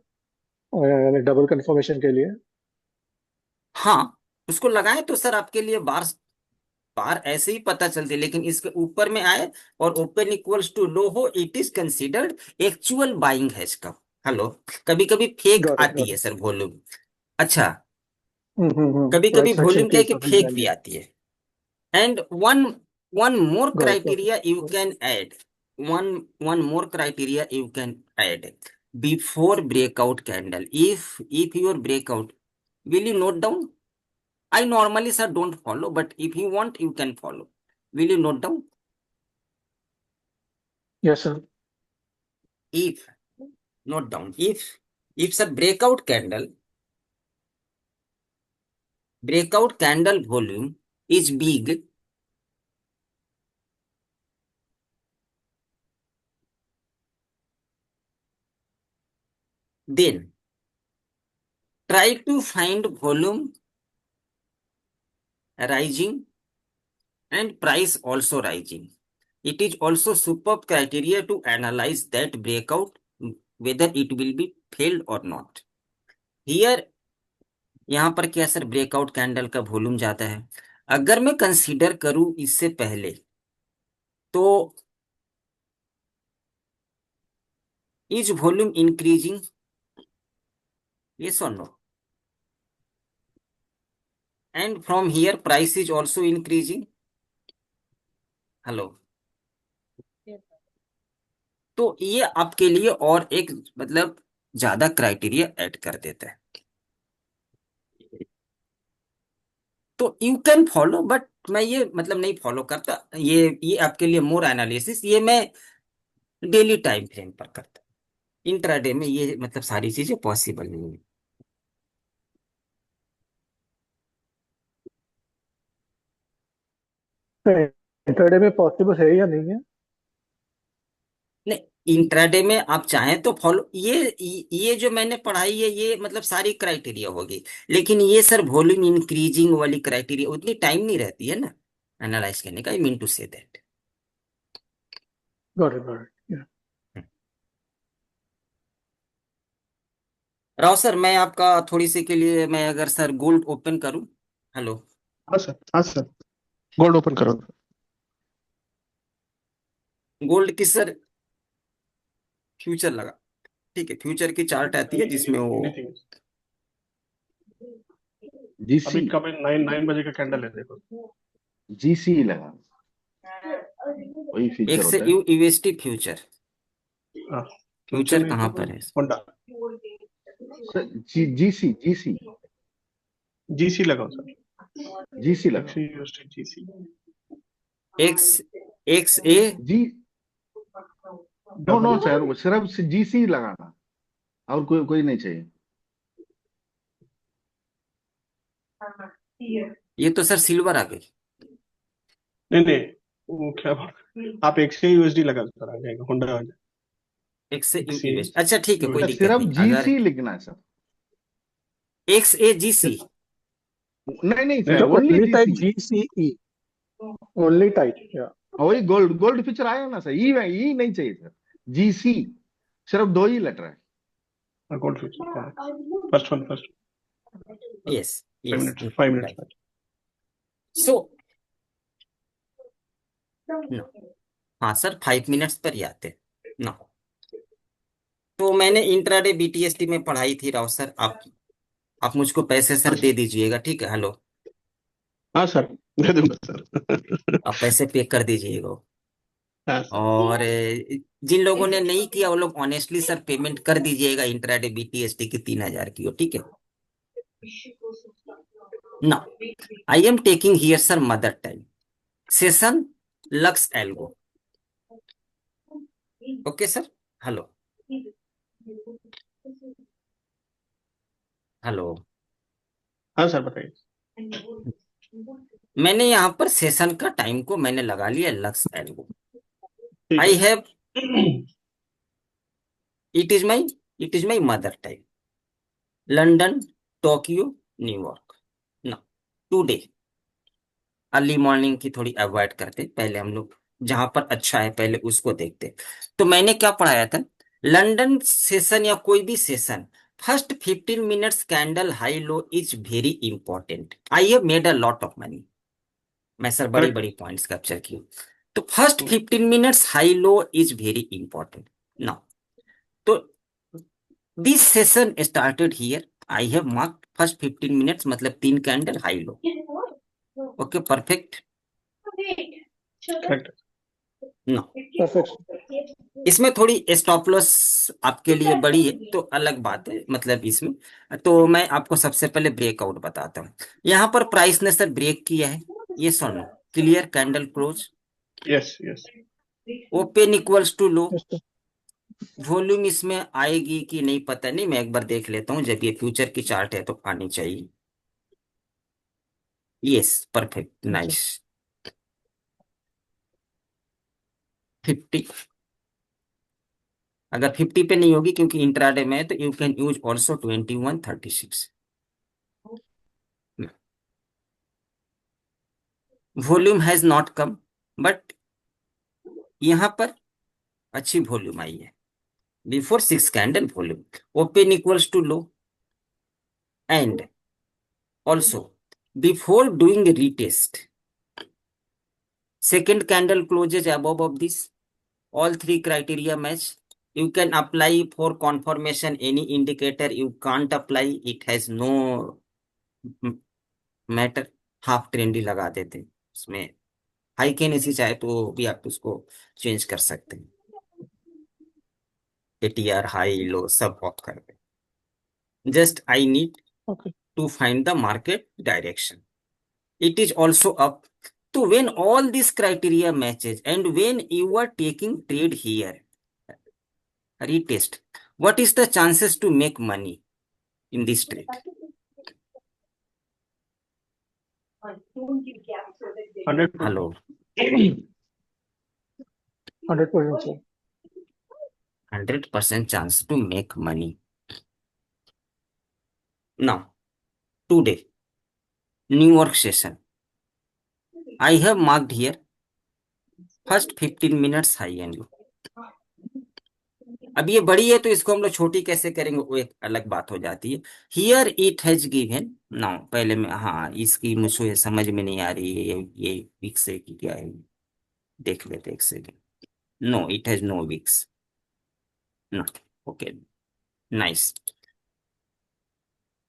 डबल कंफर्मेशन के लिए। हाँ, उसको लगाए तो सर आपके लिए बार बार ऐसे ही पता चलती है, लेकिन इसके ऊपर में आए और ओपन इक्वल्स टू लो हो, it is considered actual buying है इसका। हेलो, कभी कभी फेक आती है गॉट सर वॉल्यूम। अच्छा, इट कभी कभी प्राइस एक्शन वॉल्यूम क्या है की कि सभी फेक भी वैल्यू आती है। And one one more got criteria you can add, one one more criteria you can add before breakout candle. If your breakout, will you note down? I normally sir don't follow, but if you want you can follow. Will you note down? Yes sir If note down, if sir breakout candle volume is big, then try to find volume rising and price also rising. It is also superb criteria to analyze that breakout, whether it will be failed or not. Here, यहाँ पर क्या सर ब्रेकआउट कैंडल का वॉल्यूम जाता है। अगर मैं कंसीडर करूं इससे पहले, तो इज वॉल्यूम इंक्रीजिंग? यस और no? And from here price is also increasing. Hello, तो ये आपके लिए और एक मतलब ज्यादा क्राइटेरिया ऐड कर देता है। तो यू कैन फॉलो, बट मैं ये मतलब नहीं फॉलो करता। ये आपके लिए मोर एनालिसिस, ये मैं डेली टाइम फ्रेम पर करता। इंट्राडे में ये मतलब सारी चीजें पॉसिबल नहीं है। इंटरडे में पॉसिबल है या नहीं है? नहीं, इंट्राडे में आप चाहें तो फॉलो, ये जो मैंने पढ़ाई है ये मतलब सारी क्राइटेरिया होगी, लेकिन ये सर वॉल्यूम इंक्रीजिंग वाली क्राइटेरिया उतनी टाइम नहीं रहती है ना एनालाइज करने का। I mean to say that. Got it Rao sir, मैं आपका थोड़ी सी के लिए मैं अगर सर गोल्ड ओपन करूं। हेलो, हाँ सर गोल्ड ओपन करो। गोल्ड की सर फ्यूचर लगा, ठीक है, फ्यूचर की चार्ट आती है जिसमें वो अभी कब 9 बजे का कैंडल है देखो। जीसी लगा, वही फीचर एक से होता है। UST future. हाँ, फ्यूचर कहाँ पर है? होंडा जीसी जीसी जीसी लगाओ सर, जीसी लगा, जीसी एक्स एक्स ए जी नो नो सर, वो सिर्फ जीसी लगाना और कोई नहीं चाहिए। ये तो सर सिल्वर आ गई। नहीं वो क्या आप एक से यूएसडी लगा सर, आ जाएगा होंडा आ जाएगा। एक्स से यूएसटी, अच्छा ठीक है, कोई दिक्कत सिर्फ नहीं। अगर जीसी लिखना है सर, एक्स ए जी सी, नहीं sir, only type GC, GCE, only type या वही गोल्ड फीचर आया ना सर, ई नहीं चाहिए सर, जीसी सिर्फ 2 ही लेटर है। Gold feature first yes yes 5 minutes. So हाँ सर 5 मिनट्स पर ही आते ना। तो मैंने इंट्राडे बीटीएसटी में पढ़ाई थी राव सर। आप मुझको पैसे सर दे दीजिएगा, ठीक है? हेलो, हाँ सर दे दूंगा सर। आप पैसे पे कर दीजिएगा। हाँ सर। और जिन लोगों ने नहीं किया वो लोग ऑनेस्टली सर पेमेंट कर दीजिएगा इंट्राडे बीटीएसटी की 3000 की हो, ठीक है ना? I am taking here sir mother time session lux algo. Okay sir, hello. Hello. हाँ सर बताइए। मैंने यहाँ पर सेशन का टाइम को मैंने लगा लिया लक्स एल्गो। ठीक आई है have it is my it is my mother time. London, Tokyo, New York. ना, टुडे अर्ली मॉर्निंग की थोड़ी अवॉइड करते, पहले हम लोग जहां पर अच्छा है पहले उसको देखते। तो मैंने क्या पढ़ाया था, लंदन सेशन या कोई भी session, first 15 minutes candle high low is very important. I have made a lot of money. मैं सर बड़ी करेक्ट। बड़ी पॉइंट्स कैप्चर की। तो first 15 minutes high low is very important now. तो this session started here. I have marked first 15 minutes, मतलब 3 candle high low. Okay, perfect. Correct. No, perfect. इसमें थोड़ी स्टॉप लॉस आपके लिए बड़ी है तो अलग बात है, मतलब इसमें। तो मैं आपको सबसे पहले ब्रेकआउट बताता हूँ। यहाँ पर प्राइस ने सर ब्रेक किया है, ये सुनो। Clear candle close, yes yes. Open equals to low. Volume इसमें आएगी कि नहीं पता नहीं, मैं एक बार देख लेता हूँ। जब ये फ्यूचर की चार्ट है तो आनी चाहिए। Yes, perfect, nice. 50, अगर 50 पे नहीं होगी क्योंकि इंट्राडे में है तो you can use also 2136। Volume has not come, but यहां पर अच्छी वॉल्यूम आई है before 6 candle volume. Open equals to low and also before doing retest, second candle closes above of this, all three criteria match. You can apply for confirmation any indicator, you can't apply, it has no matter। Half trend ही लगा देते हैं उसमें। हाई कैन ऐसी चाहे तो भी आप उसको चेंज कर सकते हैं। एटीआर हाई लो सब ऑफ कर दे। Just I need to find the market direction, it is also up. So when all these criteria matches and when you are taking trade here, retest, what is the chances to make money in this trade? 100%। Hello, 100% sir. 100% chance to make money. Now, today, New York session, I have marked here first 15 minutes high and low. अब ये बड़ी है तो इसको हम लोग छोटी कैसे करेंगे वो एक अलग बात हो जाती है। Here it has given now, पहले में हाँ इसकी मुझे समझ में नहीं आ रही है ये विक्स है कि क्या है, देख लेते एक second. No, it has no wicks. No, okay, nice.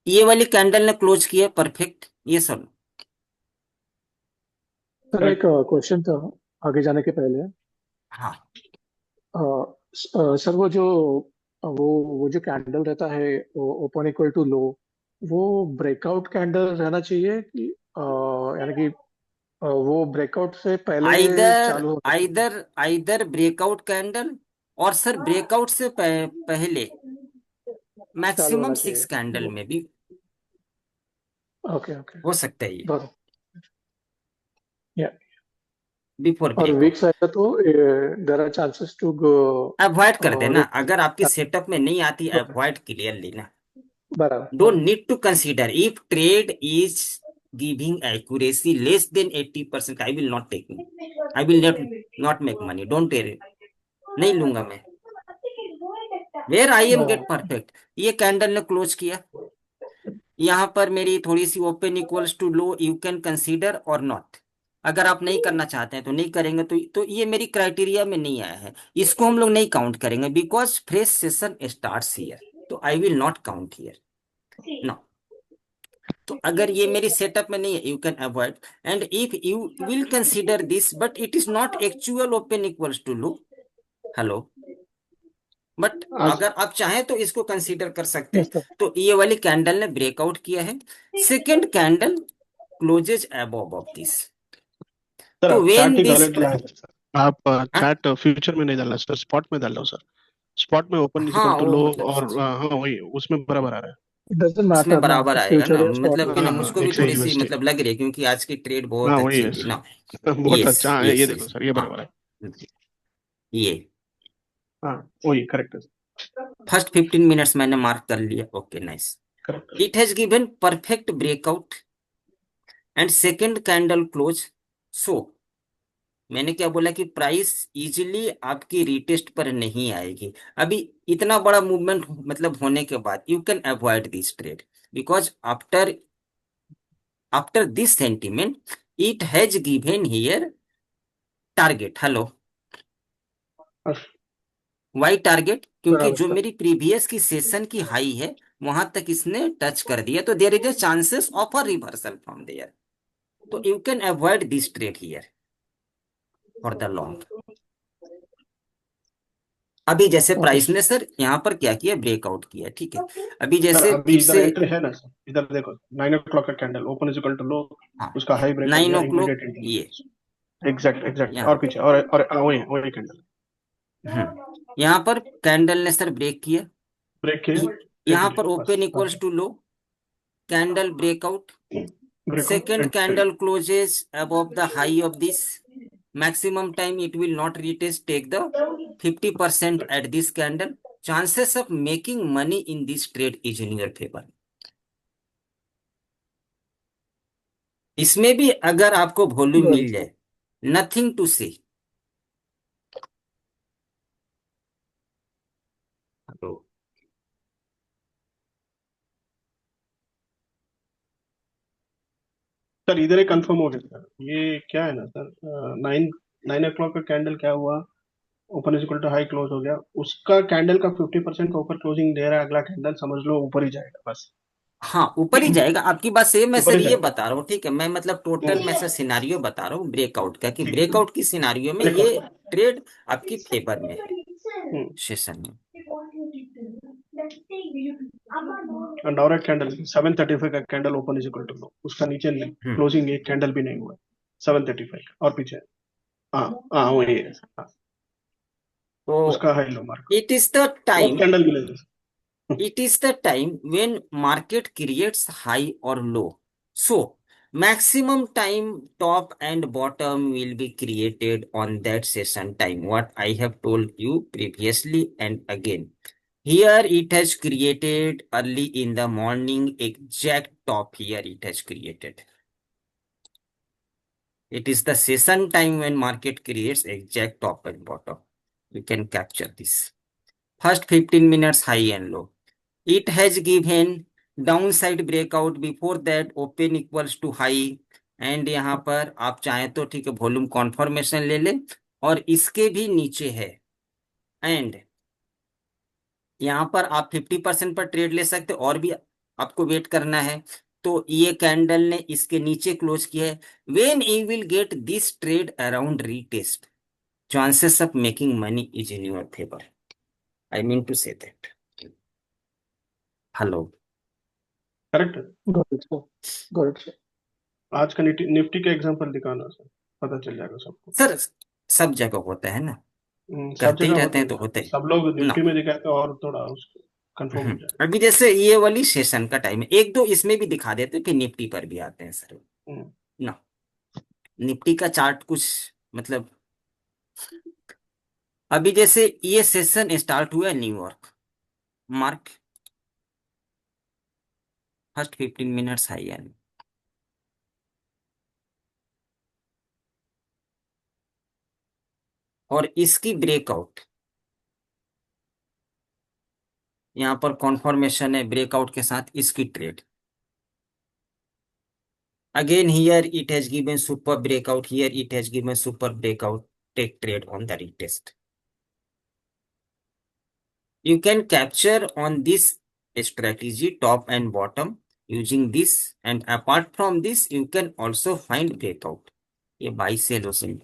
ये वाली कैंडल ने क्लोज किया, परफेक्ट। ये सब सर एक क्वेश्चन था आगे जाने के पहले। हाँ, सर वो जो कैंडल रहता है ओपन इक्वल टू लो, वो ब्रेकआउट कैंडल रहना चाहिए कि यानी कि वो ब्रेकआउट से पहले आइदर चालू होना चाहिए? आइदर आइदर ब्रेकआउट कैंडल और सर ब्रेकआउट से पहले चालू होना मैक्सिमम चाहिए 6 कैंडल में भी ओके ओके। हो सकता है ये या बिफोर और ब्रेकआउट। वीक्स आएगा तो there are chances to go avoid कर देना, अगर आपकी सेटअप में नहीं आती अवॉइड क्लियरली ना। बराबर। Don't need to consider if trade is giving accuracy less than 80%, I will not take, I will not make money, don't, नहीं लूंगा मैं। Where I am get perfect. ये कैंडल ने क्लोज किया, यहाँ पर मेरी थोड़ी सी open equals to low, you can consider और नॉट। अगर आप नहीं करना चाहते हैं तो नहीं करेंगे, तो ये मेरी क्राइटेरिया में नहीं आया है, इसको हम लोग नहीं काउंट करेंगे because fresh session starts here, तो I will not count here no. तो अगर ये मेरी सेटअप में नहीं है you can avoid, and if you will consider this but it is not actual open equals to low. Hello, but अगर आप चाहें तो इसको कंसीडर कर सकते हैं। तो ये वाली कैंडल ने ब्रेकआउट किया है, second candle closes above of this. तो व्हेन दिस आप चार्ट फ्यूचर में नहीं डालना सर, स्पॉट में डाल लो सर। स्पॉट में ओपन हाँ इक्वल टू वो लो मतलब और हाँ वही उसमें बराबर आ रहा है। It doesn't उसमें matter ना, बराबर आएगा फ्यूचर ना, या स्पॉट मतलब में कि ना दोनों मुझको में। भी एक से थोड़ी ही सी मिस्टेक। मतलब लग रही है क्योंकि आज की ट्रेड हाँ बहुत वही अच्छी है थी ना। बहुत यस अच्छा। हाँ ये यस देखो यस। सर, ये हाँ बराबर है। ये हाँ वही करेक्ट है। फर्स्ट 15 मिनट्स मैंने मार्क कर लिया। Okay nice. Correct. It has given perfect breakout and second candle close. So मैंने क्या बोला कि प्राइस इजीली आपकी रिटेस्ट पर नहीं आएगी। अभी इतना बड़ा मूवमेंट मतलब होने के बाद you can avoid this trade because after after this sentiment it has given here target. Hello, why target? क्योंकि बराबर जो सर। मेरी प्रीवियस की सेशन की हाई है वहां तक इसने टच कर दिया, तो there is a chances of a reversal from there. तो you can avoid this trade here for the long. अभी जैसे ओके प्राइस ने सर यहाँ पर क्या किया, ब्रेकआउट किया, ठीक है। अभी सर, जैसे अभी फिर इधर से एंट्री है ना सर, इधर देखो 9 o'clock का candle open is equal to low, हाँ उसका हाई ब्रेक कर 9 दिया, o'clock इमीडिएट एंट्री। ये एग्जैक्ट एग्जैक्ट, और यहाँ पीछे और वही वही कैंडल यहाँ पर कैंडल ने सर ब्रेक किया। ब्रेक किया, टेक यहाँ पर लिया ओपन बस। Equals to low, candle breakout, breakout second entry. candle closes above the high of this, maximum time it will not retest, take the 50% at this candle, chances of making money in this trade is in your favor। इसमें भी अगर आपको वॉल्यूम मिल जाए, नथिंग टू से। सर इधर ही कंफर्म हो गया सर, ये क्या है ना सर, 9 o'clock का कैंडल क्या हुआ, open is equal to high close हो गया, उसका कैंडल का 50% का ऊपर क्लोजिंग दे रहा है, अगला कैंडल समझ लो ऊपर ही जाएगा बस। हाँ ऊपर ही जाएगा, आपकी बात सेम। मैं ऊपर सर ही ये जाएगा। बता रहा हूँ, ठीक है, मैं मतलब टोटल मैं सर सिनारियो बता रहा हूँ ब्रेकआउट का, कि ठीक है, ब्रेकआउट की सिनारियो में ये ब्रेकआउट। ट्रेड आपकी फेवर में है सेशन में। डायरेक्ट कैंडल 7:35 का candle open is equal to low, उसका नीचे क्लोजिंग एक कैंडल भी नहीं हुआ, 7:35 और पीछे। हाँ हाँ वही है। हाँ, तो उसका high low mark, it is the एक टाइम, कैंडल मिलेगा। it is the time when market creates high or low. So maximum time top and bottom will be created on that session time, what I have told you previously and again. Here it has created early in the morning, exact top here it has created. It is the session time when market creates exact top and bottom. You can capture this. First 15 minutes high and low. It has given downside breakout, before that open equals to high, and यहाँ पर आप चाहें तो ठीक है वॉल्यूम कॉन्फर्मेशन ले ले, और इसके भी नीचे है, एंड यहाँ पर आप 50% पर ट्रेड ले सकते, और भी आपको वेट करना है। तो ये कैंडल ने इसके नीचे क्लोज किया है। When you will get this trade around retest, chances of making money is in your favour, I mean to say that. Hello, correct. Good sir. आज का निफ्टी का एग्जांपल दिखाना सर, पता चल जाएगा सबको। सर सब जगह होता है ना, सब करते ही जगह रहते होता हैं है तो सर, होते ही सब लोग ना। निफ्टी में दिखाते हैं और थोड़ा उसको कंफर्म हो जाए। अभी जैसे ये वाली सेशन का टाइम है, एक दो इसमें भी दिखा देते हैं, फिर निफ्टी पर भी आते हैं सर ना। निफ्टी का चार्ट कुछ मतलब, अभी जैसे ये सेशन स्टार्ट हुआ है New York, mark first 15 minutes high है, और इसकी ब्रेकआउट यहाँ पर कॉन्फर्मेशन है ब्रेकआउट के साथ, इसकी trade again here it has given super breakout, here it has given super breakout, take trade on the retest. You can capture on this strategy top and bottom using this, and apart from this you can also find breakout। ये बाई सेल हो सेल।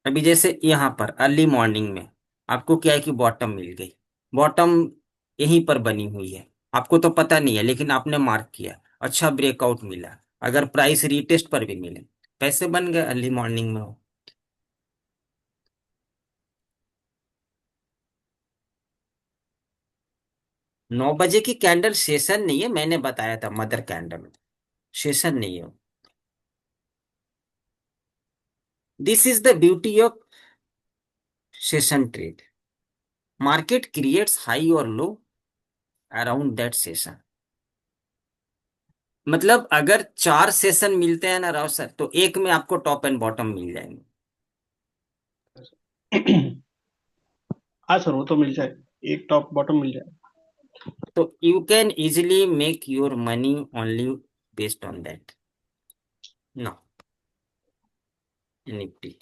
अभी जैसे यहाँ पर अर्ली मॉर्निंग में आपको क्या है कि बॉटम मिल गई, बॉटम यहीं पर बनी हुई है, आपको तो पता नहीं है लेकिन आपने मार्क किया, अच्छा ब्रेकआउट मिला, अगर प्राइस रीटेस्ट पर भी मिले पैसे बन गए अर्ली मॉर्निंग में। 9 बजे की कैंडल सेशन नहीं है, मैंने बताया था मदर कैंडल, सेशन नहीं है। This is the beauty of session trade. Market creates high और लो अराउंड दैट सेशन। मतलब अगर 4 सेशन मिलते हैं ना राव सर, तो एक में आपको टॉप एंड बॉटम मिल जाएंगे। हाँ सर, वो तो मिल जाए, एक टॉप बॉटम मिल जाए। तो you can easily make your money only based on that. No Nifty.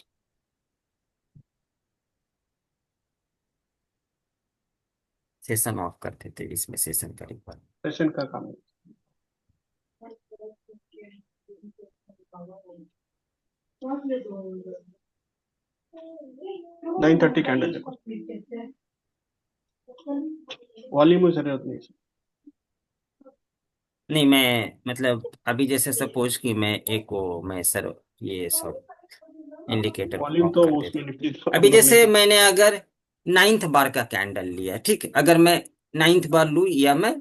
Session off करते थे, इसमें सेशन का रिकॉर्ड। सेशन का काम है। 9:30 कैंडल देखो, वॉल्यूम में जरूरत नहीं है। नहीं, मैं मतलब अभी जैसे सपोज कि मैं एक वो मैं सर ये सब इंडिकेटर को वॉल्यूम ऑफ तो कर देता उसमें हूँ। निफ्टी तो अभी हम लोग नहीं जैसे कर। मैंने अगर 9th बार का कैंडल लिया, ठीक है, अगर मैं 9th बार लूँ या मैं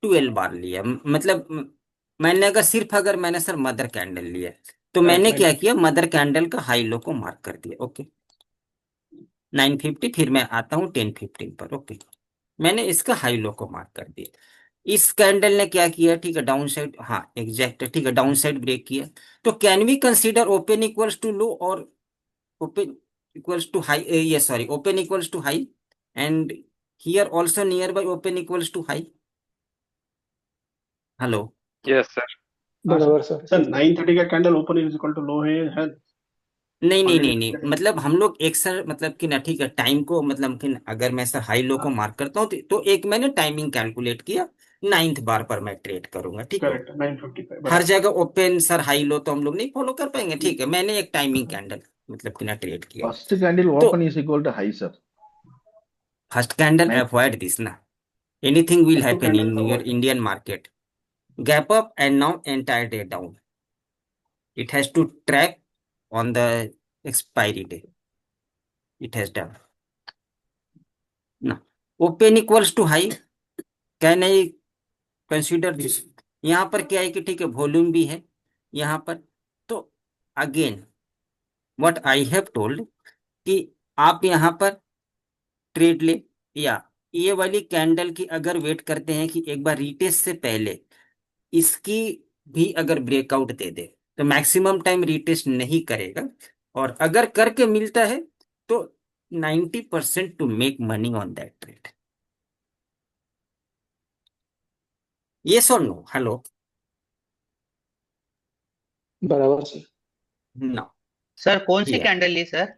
12 बार लिया, मतलब मैंने अगर सिर्फ अगर मैंने सर मदर कैंडल लिया, तो करेक्ट, मैंने क्या 9:30। किया, मदर कैंडल का हाई लो को मार्क कर दिया। ओके 950, फिर मैं आता हूँ 1015 पर। ओके मैंने इसका हाई लो को मार्क कर दिया। इस कैंडल ने क्या किया, ठीक है, डाउन साइड, हाँ एग्जैक्ट, ठीक है, डाउन साइड ब्रेक किया। तो can we consider open equals to low और ओपन इक्वल्स टू हाई, ये sorry, open equals to high and here also nearby open equals to high. Hello. Yes sir. हाँ बराबर सर, सर। सर 9:30 का candle open is equal to low है नहीं नहीं ऑलरेडी। नहीं नहीं, मतलब हम लोग एक सर मतलब कि ना, ठीक है, टाइम को मतलब कि अगर मैं सर हाई लो को मार्क करता हूँ तो एक मैंने टाइमिंग कैलकुलेट किया, 9th बार पर मैं ट्रेड करूंगा, ठीक है। करेक्ट, 9:55 हर बराबर। जगह ओपन सर हाई लो तो हम लोग नहीं फॉलो कर पाएंगे, ठीक है, मैंने एक टाइमिंग कैंडल मतलब कि ना ट्रेड किया। फर्स्ट कैंडल तो open is equal to high sir. First candle nine. Avoid this ना, anything will first to happen candle in का your avoid. Indian market. Gap up and now entire day down, it has to track on the expiry day, it has done. Now open equals to high, can I consider this? यहाँ पर क्या है कि ठीक है, वॉल्यूम भी है यहाँ पर। तो again what I have told कि आप यहाँ पर ट्रेड ले, या ये वाली कैंडल की अगर वेट करते हैं कि एक बार रिटेस्ट से पहले इसकी भी अगर ब्रेकआउट दे दे, तो मैक्सिमम टाइम रिटेस्ट नहीं करेगा, और अगर करके मिलता है तो 90% to make money on that trade. Yes और नो? हेलो। बराबर सर। नो। सर कौन सी हियर कैंडल ली सर?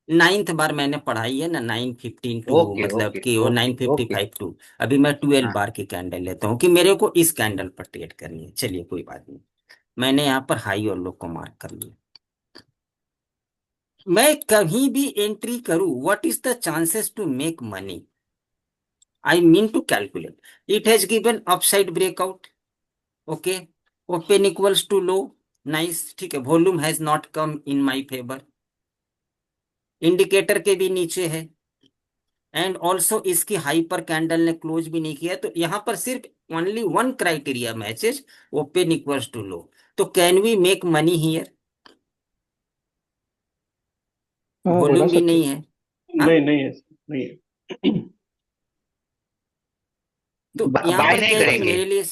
9th बार मैंने पढ़ाई है ना, 9:15 टू ओके मतलब ओके कि वो ओके ओके। 9:55 टू। अभी मैं 12 हाँ बार की कैंडल लेता हूँ कि मेरे को इस कैंडल पर ट्रेड करनी है। चलिए कोई बात नहीं, मैंने यहाँ पर हाई और लो को मार्क कर लिया। मैं कहीं भी एंट्री करूं, what is the chances to make money? I mean to calculate. It has given upside breakout. Okay. Open equals to low. Nice. ठीक है. Volume has not come in my favor. Indicator के भी नीचे है, एंड ऑल्सो इसकी हाई पर कैंडल ने क्लोज भी नहीं किया, तो यहां पर सिर्फ only one criteria matches, open equals to low. तो can we make money here? हाँ, बना वॉल्यूम भी सकते नहीं हैं। है। हाँ, नहीं नहीं है, नहीं है। तो यहाँ बाय पर नहीं क्या है कि करेंगे?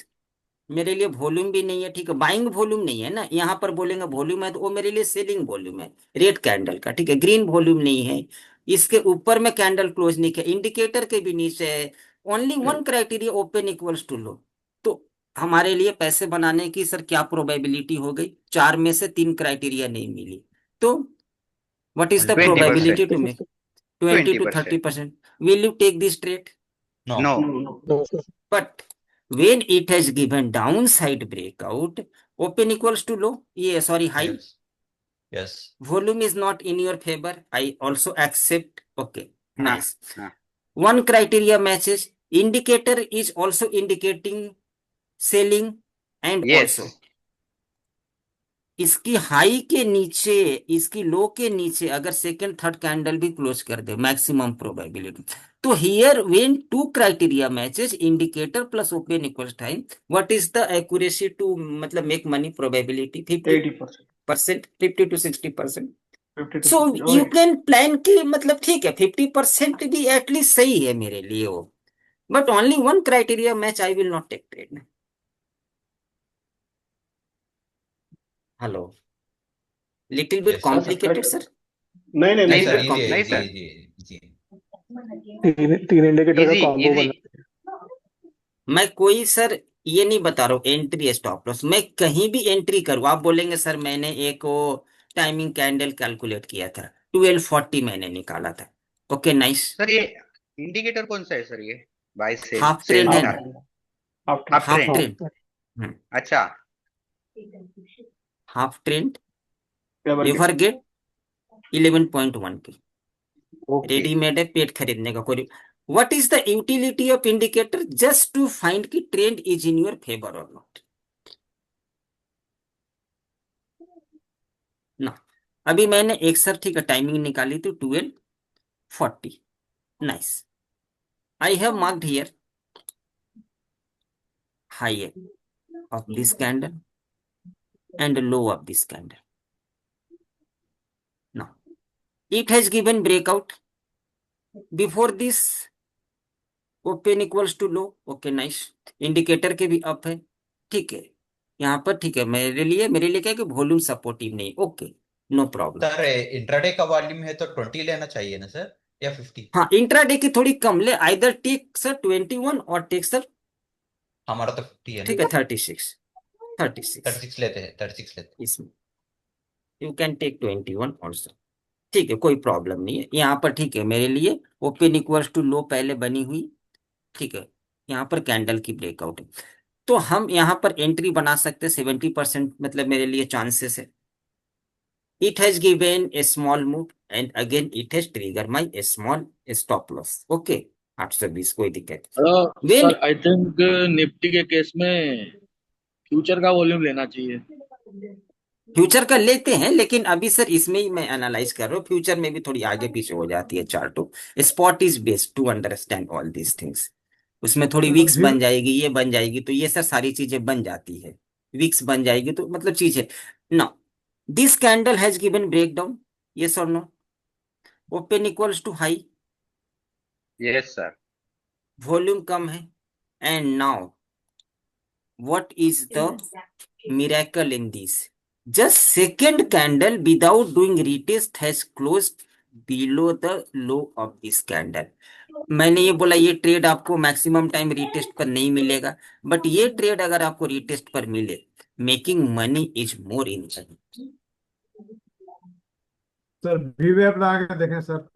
मेरे लिए वॉल्यूम भी नहीं है, ठीक है, बाइंग वॉल्यूम नहीं है ना, यहाँ पर बोलेंगे वॉल्यूम है तो वो मेरे लिए सेलिंग वॉल्यूम है रेड कैंडल का, ठीक है, ग्रीन वॉल्यूम नहीं है। इसके ऊपर में कैंडल क्लोज नहीं किया, इंडिकेटर के भी नीचे है, only one criteria open equals to low. तो हमारे लिए पैसे बनाने की सर क्या प्रोबेबिलिटी हो गई? 4 में से 3 क्राइटेरिया नहीं मिली, तो what is the twenty probability percent to make? 20 twenty to thirty percent percent will you take this trade? No. No. No. No sir. But when it has given downside breakout, open equals to low, yeah, sorry, high, yes yes. volume is not in your favor. I also accept. Okay, हाँ nice. हाँ One criteria matches. Indicator is also indicating selling, and yes also इसकी हाई के नीचे, इसकी लो के नीचे अगर सेकंड थर्ड कैंडल भी क्लोज कर दे, मैक्सिमम प्रोबेबिलिटी। तो here when two criteria matches, indicator plus open equals time, what is the accuracy to मतलब make money probability? 50%, 50 to 60%। 50 to so 60 you right. Can plan की मतलब ठीक है 50% भी एटलीस्ट सही है मेरे लिए वो, but only one criteria match, I will not take trade. Hello, little bit yes sir. Complicated sir. नहीं नहीं नहीं नहीं सर, सर। इजी है, नहीं इजी सर, इजी इजी। तीन इंडिकेटर का इजी कॉम्बो इजी। बना। मैं कोई सर ये नहीं बता रहा हूँ एंट्री स्टॉप लॉस, मैं कहीं भी एंट्री करूँ, आप बोलेंगे सर मैंने एक वो टाइमिंग कैंडल कैलकुलेट किया था, 1240 मैंने निकाला था। Okay nice. सर ये इंडिकेटर कौन सा है सर? ये buy sell, half sell trend है हाफ ना, निकाल, half half half trend. Trend. Trend. अच्छा, half trend ever ever get 11.1 की ओके। रेडीमेड है, पेट खरीदने का कोई। What is the utility of indicator? Just to find की trend is in your favour और नॉट ना। अभी मैंने एक सर ठीक है टाइमिंग निकाली थी 1240। Nice, I have marked here high of this candle and low of this candle. Now, it has given breakout before this open equals to low. Okay, nice. Indicator के भी अप है, ठीक है। यहाँ पर ठीक है, मेरे लिए क्या है कि वॉल्यूम सपोर्टिव नहीं। Okay, no problem. Sir intraday का वॉल्यूम है तो 20 लेना चाहिए ना सर, या 50? हाँ, इंट्राडे की थोड़ी कम ले, आइदर टेक सर 21 और टेक सर हमारा तो 50 है ठीक ना। है 36। 36 36 लेते हैं, 36 लेते हैं। इसमें यू कैन टेक 21 ऑल्सो, ठीक है, कोई प्रॉब्लम नहीं है। यहाँ पर ठीक है मेरे लिए ओपन इक्वल्स टू लो पहले बनी हुई, ठीक है। यहाँ पर कैंडल की ब्रेकआउट है, तो हम यहाँ पर एंट्री बना सकते हैं 70%, मतलब मेरे लिए चांसेस है। It has given A small move and again it has trigger my A small stop loss. Okay, 820 कोई दिक्कत when. Sir I think Nifty के केस में फ्यूचर का वॉल्यूम लेना चाहिए। फ्यूचर का लेते हैं, लेकिन अभी सर इसमें ही मैं एनालाइज कर रहा हूँ, फ्यूचर में भी थोड़ी आगे पीछे हो जाती है चार्टो। Spot is best to understand all these things. उसमें थोड़ी वीक्स भी बन जाएगी, ये बन जाएगी, तो ये सर सारी चीजें बन जाती है। वीक्स बन जाएगी तो मतलब चीज है ना। This candle has given break down, yes और no? Open equals to high, yes sir. Volume कम है, and now what is the miracle in this? Just second candle without doing retest has closed below the low of this candle. मैंने ये बोला ये ट्रेड आपको मैक्सिमम टाइम रिटेस्ट पर नहीं मिलेगा, बट ये ट्रेड अगर आपको रिटेस्ट पर मिले, making money is more in. Sir वीवेप लगा के देखें सर।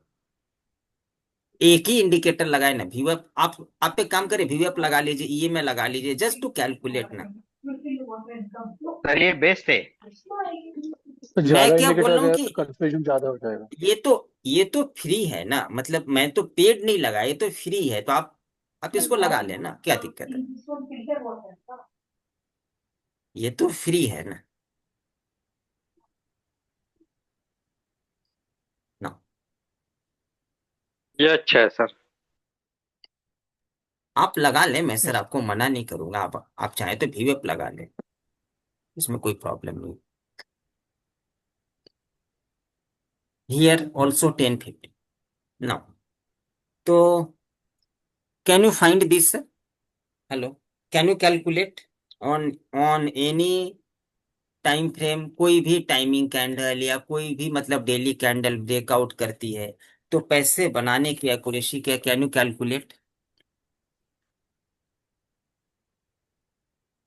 एक ही इंडिकेटर लगाए ना, व्यूअप आप एक काम करें, व्यूअप लगा लीजिए, ईएमए लगा लीजिए, जस्ट टू कैलकुलेट ना। सर ये बेस्ट है। तो मैं ज्यादा क्या बोल इंडिकेटर रहा हूँ गया कि तो कंफ्यूजन ज्यादा हो जाएगा। ये तो फ्री है ना, मतलब मैं तो पेड नहीं लगा, ये तो फ्री है, तो आप इसको लगा लेना, क्या दिक्कत है? ये तो फ्री है ना ना। ये अच्छा है सर। आप लगा लें, मैं सर आपको मना नहीं करूंगा, आप चाहे तो वीवेप लगा लें, इसमें कोई प्रॉब्लम नहीं। Here also 1050 now. तो can you find this? Hello, can you calculate on on any time frame? कोई भी टाइमिंग कैंडल या कोई भी मतलब डेली कैंडल ब्रेकआउट करती है तो पैसे बनाने की एक्यूरेसी क्या, कैन यू कैलकुलेट?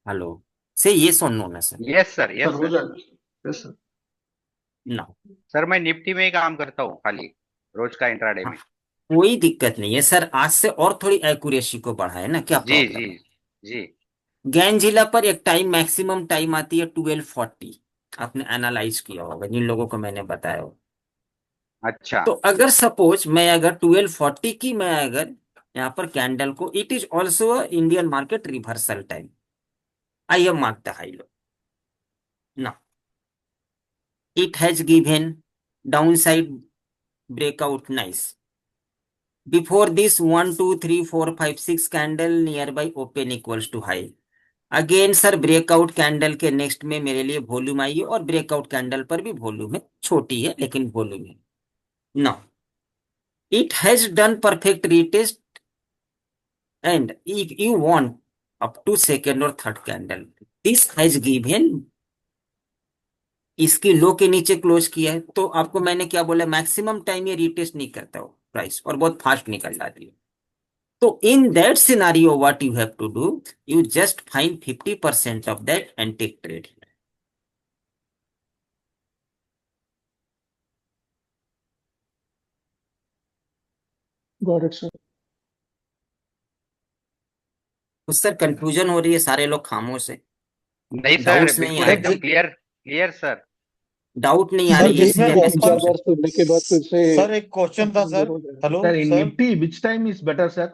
हेलो, से ये सुनो ना sir. Yes sir, yes sir हो सर। जाएगा। Yes sir. ना, सर मैं निफ्टी में ही काम करता हूँ खाली, रोज का इंट्राडे हाँ, में। कोई दिक्कत नहीं है सर, आज से और थोड़ी एक्यूरेसी को बढ़ाए ना, क्या जी प्रॉब्लम जी है? जी। गैंजिला पर एक टाइम मैक्सिमम टाइम आती है 1240, आपने एनालाइज किया होगा जिन लोगों को मैंने बताया हो। अच्छा। तो अगर सपोज मैं अगर 1240 की मैं अगर यहाँ पर कैंडल को, it is also Indian market reversal time, I have mark the high low ना। It has given downside breakout nice. Before this 1, 2, 3, 4, 5, 6 candle nearby open equals to high. Again sir breakout candle के नेक्स्ट में मेरे लिए वॉल्यूम आई है और ब्रेकआउट कैंडल पर भी वॉल्यूम है, छोटी है लेकिन वॉल्यूम है. Now it has done perfect retest and if you want up to second और third candle this has given, इसकी लो के नीचे क्लोज किया है, तो आपको मैंने क्या बोला, मैक्सिमम टाइम ये रीटेस्ट नहीं करता हो प्राइस और बहुत फास्ट निकल जाती है. तो in that scenario what you have to do, you just find 50% of that and take trade. Got it sir. उस सर कंफ्यूजन हो रही है, सारे लोग खामोश है, नहीं सर, डाउट्स नहीं बिल्कुल आ एकदम रहे, क्लियर क्लियर सर। डाउट नहीं आ सर रही है, बीच में इसलिए मैं एक बार बार सुनने के बाद फिर से सर एक क्वेश्चन था सर। हो जाएगा. Hello sir, in Nifty which time is better sir?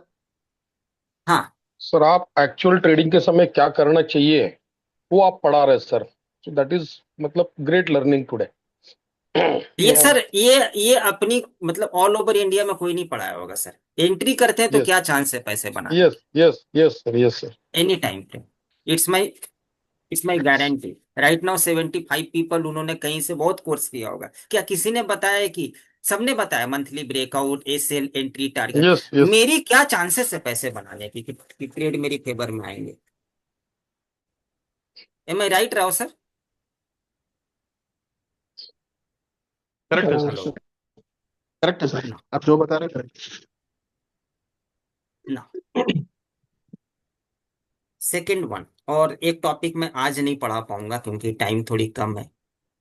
हाँ सर आप एक्चुअल ट्रेडिंग के समय क्या करना चाहिए वो आप पढ़ा रहे सर, सो दैट इज मतलब ग्रेट लर्निंग टुडे. ये सर ये अपनी मतलब ऑल ओवर इंडिया में कोई नहीं पढ़ाया होगा सर. एंट्री करते हैं तो Yes. क्या चांस है पैसे बनाने, yes yes yes sir, yes sir. Any time पे. It's my guarantee. Right now 75 people उन्होंने कहीं से बहुत कोर्स किया होगा. क्या किसी ने बताया कि सबने बताया monthly breakout, SL, entry, target. Yes yes मेरी क्या चांसेस है पैसे बनाने की कि ट्रेड मेरी फेवर में आएंगे? M I right Rao sir? Correct है हाँ, सर, हेलो करेक्ट है सर, आप जो बता रहे हैं करेक्ट. ना सेकेंड वन, और एक टॉपिक मैं आज नहीं पढ़ा पाऊंगा क्योंकि टाइम थोड़ी कम है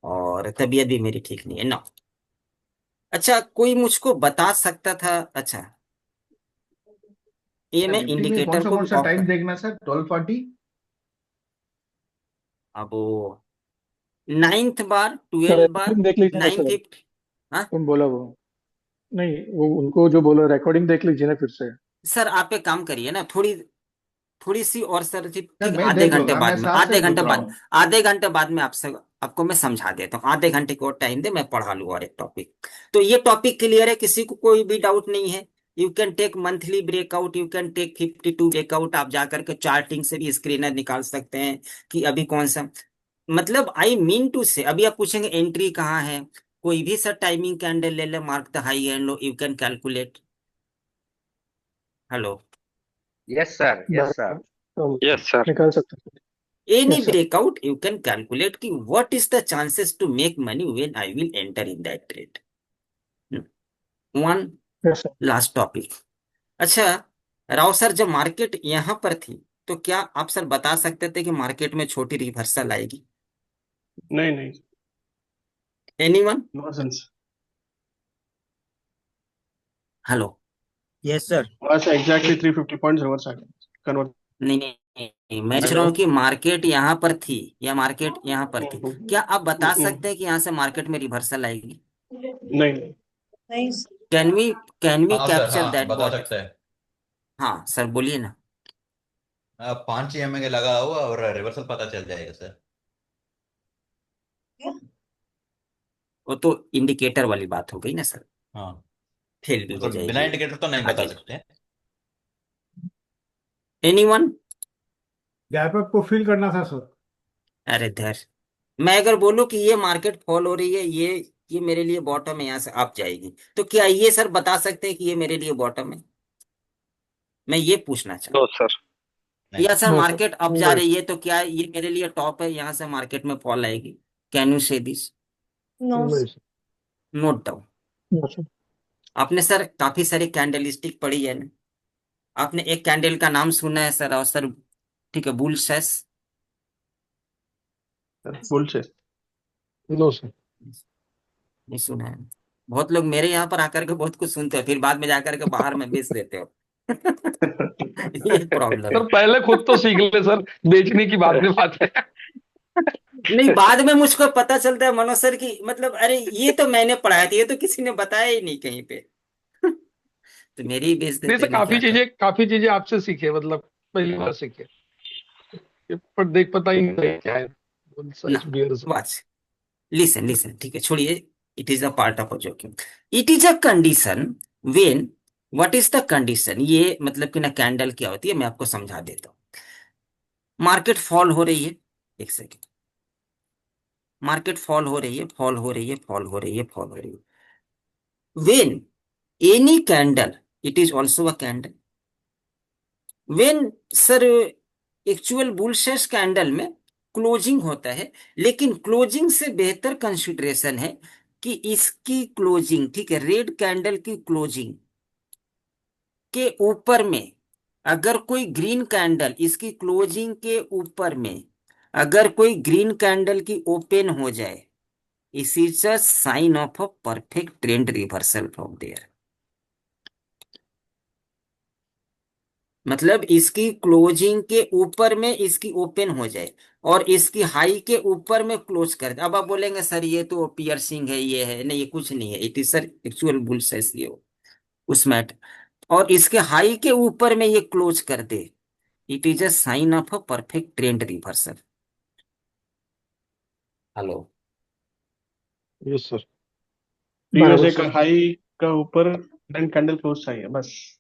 और तबीयत भी मेरी ठीक नहीं है ना. अच्छा कोई मुझको बता सकता था, अच्छा ये मैं निफ्टी में इंडिकेटर को कौन भी सा ऑफ टाइम कर, देखना सर? 12:40? अब वो 9th बार, सर 12 बार, रिकॉर्डिंग देख लीजिए ना 9 सर. 5th. हाँ कौन बोला वो? नहीं, वो उनको जो बोला रिकॉर्डिंग देख लीजिए ना फिर से. सर आप एक काम करिए ना, थोड़ी थोड़ी सी और सर जी, सर ठीक है, मैं आधे देख घंटे लूंगा, मैं बाद में, साफ आधे से घंटे पूछ रहा बाद, हूँ. आधे घंटे बाद में आपसे आपको मैं समझा देता हूँ. आधे घंटे को टाइम दे, मैं पढ़ा लूँ और एक टॉपिक. तो ये टॉपिक क्लियर है, किसी को कोई भी डाउट नहीं है? You can take monthly breakout, you can take 52 breakout. आप जाकर के चार्टिंग से भी स्क्रीनर निकाल सकते हैं कि अभी कौन सा, मतलब आई मीन टू से. अभी आप पूछेंगे एंट्री कहाँ है, कोई भी सर टाइमिंग कैंडल ले ले, mark the high and low, you can calculate. Hello, yes sir, yes sir. Yes sir, निकाल सकते हैं. any Yes, sir. breakout you can calculate ki what is the chances to make money when I will enter in that trade. One Yes, sir. last topic. अच्छा राव सर, जब मार्केट यहाँ पर थी तो क्या आप सर बता सकते थे कि मार्केट में छोटी रिवर्सल आएगी? नहीं नहीं, anyone? Nonsense. Hello, yes sir. वहां से एग्जैक्टली 350 पॉइंट्स रिवर्स आ गए, कन्वर्ट. नहीं नहीं नहीं, मैं पूछ रहा हूँ कि मार्केट यहाँ पर थी या मार्केट यहाँ पर थी, क्या आप बता सकते हैं कि यहाँ से मार्केट में रिवर्सल आएगी? नहीं नहीं, नहीं कैन वी हाँ सर, कैप्चर हाँ दैट बता बॉट? सकते हैं. हाँ सर बोलिए ना. 5 EMA के लगा हुआ और रिवर्सल पता चल जाएगा सर. वो तो इंडिकेटर वाली बात हो गई ना सर, हाँ फेल भी हो मतलब बिना जाएगी. इंडिकेटर तो नहीं बता आगे सकते. एनीवन? गैप अप को फिल करना था सर। अरे धर, मैं अगर बोलूं कि ये मार्केट फॉल हो रही है, ये मेरे लिए बॉटम है, यहाँ से अप जाएगी, तो क्या ये सर बता सकते हैं कि ये मेरे लिए बॉटम है? मैं ये पूछना चाहता नो हूँ. सर, या sir No, sir. Market up जा रही है तो क्या ये मेरे लिए टॉप है, यहाँ से मार्केट में फॉल आएगी? कैन यू से दिस? नो नहीं sir. Note down. No, sir. आपने सर काफी सारी कैंडलस्टिक पढ़ी है ना, आपने एक कैंडल का नाम सुना है सर, और सर ठीक है, बुल सेस? फुल से. No sir. नहीं सुना है. बहुत लोग मेरे यहाँ पर आकर के बहुत कुछ सुनते हैं, फिर बाद में जाकर के बाहर में बेच देते हो. ये प्रॉब्लम सर है. पहले खुद तो सीख ले सर, बेचने की बाद में बात है. नहीं, बाद में मुझको पता चलता है मनोज सर की, मतलब अरे ये तो मैंने पढ़ाया था, ये तो किसी ने बताया ही नहीं कहीं पे. तो मेरी ही बेच नहीं देते, सर, मैं क्या करूं. काफी चीजें आपसे सीखे, मतलब पहली बार सीखे, पर देख पता ही नहीं क्या है. ना such bear sir. Watch listen listen, ठीक है, छोड़िए, it is a part of a joking. It is a condition when, what is the condition, ये मतलब कि ना कैंडल क्या होती है मैं आपको समझा देता हूँ। मार्केट फॉल हो रही है, एक सेकेंड, मार्केट फॉल हो रही है, फॉल हो रही है, फॉल हो रही है, फॉल हो रही है, when any candle, it is also a candle, when sir actual bullish candle में क्लोजिंग होता है, लेकिन क्लोजिंग से बेहतर कंसिडरेशन है कि इसकी क्लोजिंग, ठीक है, रेड कैंडल की क्लोजिंग के ऊपर में अगर कोई ग्रीन कैंडल, इसकी क्लोजिंग के ऊपर में अगर कोई ग्रीन कैंडल की ओपन हो जाए, this is a sign of a perfect trend reversal from there. मतलब इसकी क्लोजिंग के ऊपर में इसकी ओपन हो जाए और इसकी हाई के ऊपर में क्लोज कर दे। अब आप बोलेंगे सर ये तो पियर्सिंग है, ये है, नहीं, ये कुछ नहीं है, it is sir actual bulls है, ये उसमें, और इसके हाई के ऊपर में ये क्लोज कर दे, it is a sign of a perfect trend reversal. Hello. Yes sir, previous बराबर एक सर। हाई का ऊपर देन कैंडल क्लोज चाहिए बस।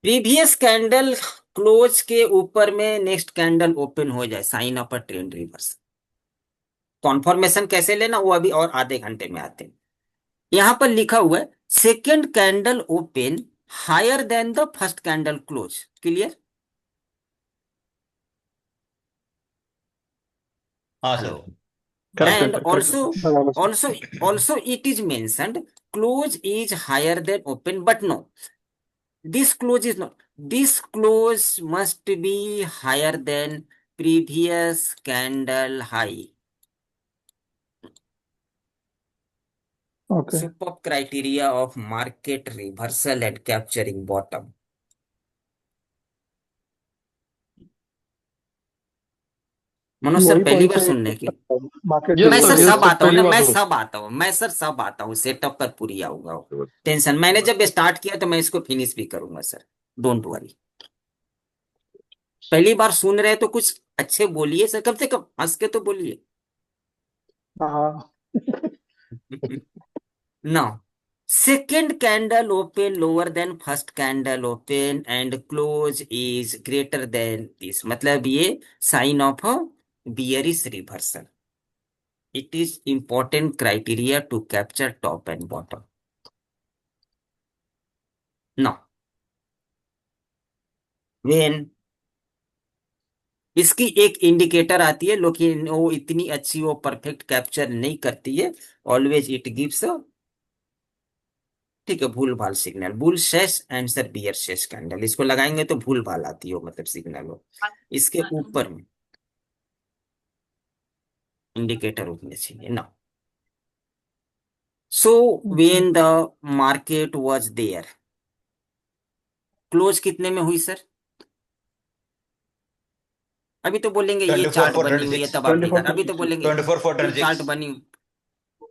प्रीवियस कैंडल क्लोज के ऊपर में नेक्स्ट कैंडल ओपन हो जाए, sign of a trend reversal. Confirmation कैसे लेना वो अभी और आधे घंटे में आते हैं। यहां पर लिखा हुआ है second candle open higher than the first candle close, clear? हाँ हेलो। सर। करेक्ट है And सर, करेक्ट also, है। बराबर sir. also, also it is mentioned close is higher than open, but no, this close is not. This close must be higher than previous candle high. Okay. Superb criteria of market reversal and capturing bottom. Manoj sir वही पहली पॉइंट बार से सुनने की। मार्केट यस मैं सर, सर यस सब रिवर्सल। सर, आता हूँ पहली ना, बार मैं सुनो। सब आता हूँ, मैं सर सब आता हूँ, सेटअप पर पूरी आऊंगा। टेंशन, मैंने जब स्टार्ट किया तो मैं इसको फिनिश भी करूंगा सर, डोंट वरी। पहली बार सुन रहे तो कुछ अच्छे बोलिए सर, कम से कम हंस के तो बोलिए। हाँ। Now, second candle open lower than first candle open and close is greater than this, मतलब ये sign of a bearish reversal. It is important criteria to capture top and bottom. Now, when इसकी एक इंडिकेटर आती है लेकिन वो इतनी अच्छी, वो परफेक्ट कैप्चर नहीं करती है, ऑलवेज इट गिव्स, ठीक है, भूल भाल सिग्नल, बुल शेष एंड सर बियर शेष कैंडल, इसको लगाएंगे तो भूल भाल आती हो, मतलब सिग्नल हो, इसके ऊपर में इंडिकेटर उठने चाहिए ना। So when the market was there, close कितने में हुई सर? अभी तो बोलेंगे ये 24 चार्ट फोर बनी ट्वेंटी हुई है, सिक्स तब आप दिखा 24 रहे, अभी तो 26। बोलेंगे 24 फोर ये ट्वेंटी चार्ट सिक्स बनी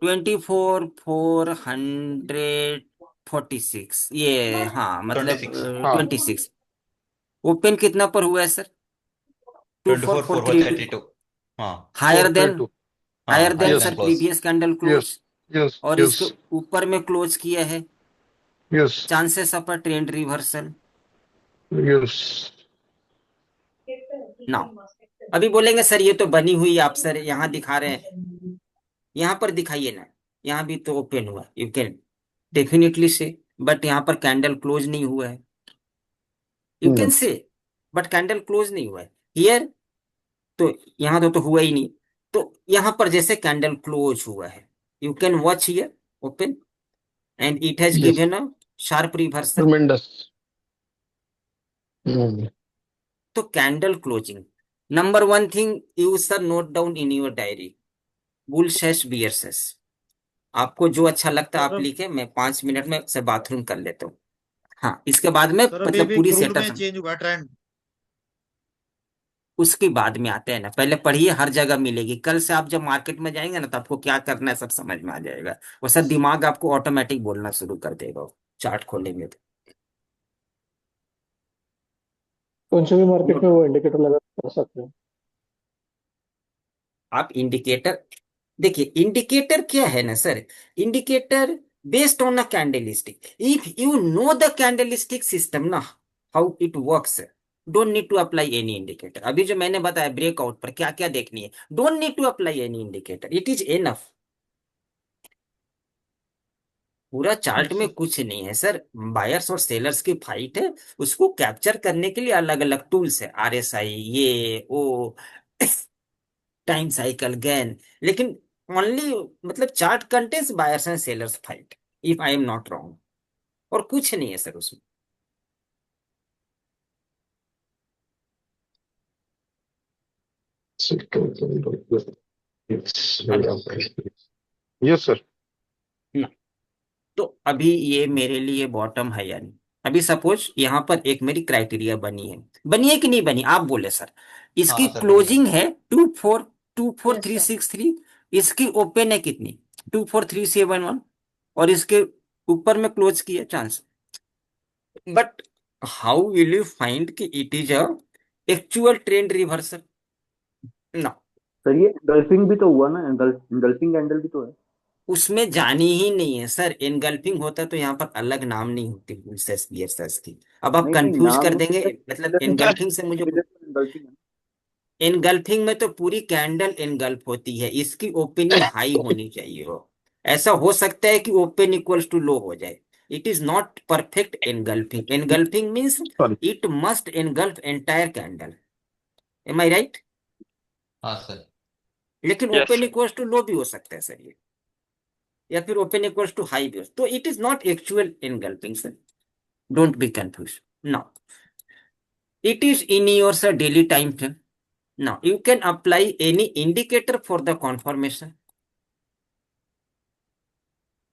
24,446, ये हाँ, ट्वेंटी मतलब सिक्स हाँ 26 ओपन कितना पर हुआ है sir? Two twenty four four four four three two 32। हाँ higher than, 432। Higher higher than yes then sir close. Previous candle yes close, yes और यस इसके ऊपर में क्लोज किया है, yes chances of a trend reversal. Yes. Now अभी बोलेंगे सर ये तो बनी हुई, आप सर यहाँ दिखा रहे हैं, यहाँ पर दिखाइए ना, यहाँ भी तो ओपन हुआ, यू कैन डेफिनेटली से, बट यहाँ पर कैंडल क्लोज नहीं हुआ है, you can say, but candle close नहीं हुआ है हियर, तो यहाँ तो हुआ ही नहीं, तो यहाँ पर जैसे कैंडल क्लोज हुआ है, you can watch here open and it has yes, given a sharp reversal. Tremendous. तो candle closing, number one thing you sir note down in your diary, bullish bearish, आपको जो अच्छा लगता है आप सर लिखे, मैं 5 मिनट में से बाथरूम कर लेता हूँ। हाँ, इसके बाद में सर अभी मतलब अभी पूरी क्रूड सेटअप में चेंज हुआ ट्रेंड। उसके बाद में आते हैं ना, पहले पढ़िए, हर जगह मिलेगी, कल से आप जब मार्केट में जाएंगे ना तो आपको क्या करना है सब समझ में आ जाएगा, वो सब दिमाग आपको ऑटोमेटिक बोलना शुरू कर देगा, चार्ट खोलेंगे तो। कौन से भी मार्केट में वो इंडिकेटर लगा कर सकते हैं। आप इंडिकेटर देखिए इंडिकेटर क्या है ना sir, indicator based on a candlestick, if you know the candlestick system ना, how it works, don't need to apply any indicator. अभी जो मैंने बताया ब्रेकआउट पर क्या क्या देखनी है, don't need to apply any indicator, it is enough. पूरा चार्ट में कुछ नहीं है सर, बायर्स और सेलर्स की फाइट है, उसको कैप्चर करने के लिए अलग अलग टूल्स है, आरएसआई, ये वो, टाइम साइकिल, गैन, लेकिन ओनली मतलब chart contains buyers and sellers fight, if I am not wrong, और कुछ नहीं है सर उसमें। Yes sir. ना, तो अभी ये मेरे लिए बॉटम है या नहीं? अभी सपोज यहाँ पर एक मेरी क्राइटेरिया बनी है कि नहीं बनी, आप बोले सर। इसकी हाँ सर बनी है। क्लोजिंग है 2 4 Yes, 3 sir. 6 3, इसकी ओपन है कितनी 2 4 3 7 1, और इसके ऊपर में क्लोज किया chance, but how will you find कि it is a actual trend reversal? ना, सर ये एंगल्फिंग भी तो हुआ ना, एंगल्फिंग कैंडल भी तो है। उसमें जानी ही नहीं है सर, एनगल्फिंग होता तो यहाँ पर अलग नाम नहीं होती बुल्सेस बियर्सेस की। अब आप नहीं नहीं, कंफ्यूज नाम कर में देंगे, मतलब एनगल्फिंग से मुझे, एंगल्फिंग है। एनगल्फिंग में तो पूरी कैंडल एनगल्फ होती है, इसकी ओपनिंग हाई होनी चाहिए हो, ऐसा हो सकता है कि ओपन इक्वल्स टू लो हो जाए, it is not perfect engulfing. Engulfing means sorry. It must engulf entire candle, am I right? हाँ सर। लेकिन yes open equals to low भी हो सकता है सर ये, या फिर ओपन इक्वल्स टू हाई भी हो, तो it is not actual engulfing sir, don't be confuse. Now it is in your sir daily time frame. Now you can apply any indicator for the confirmation.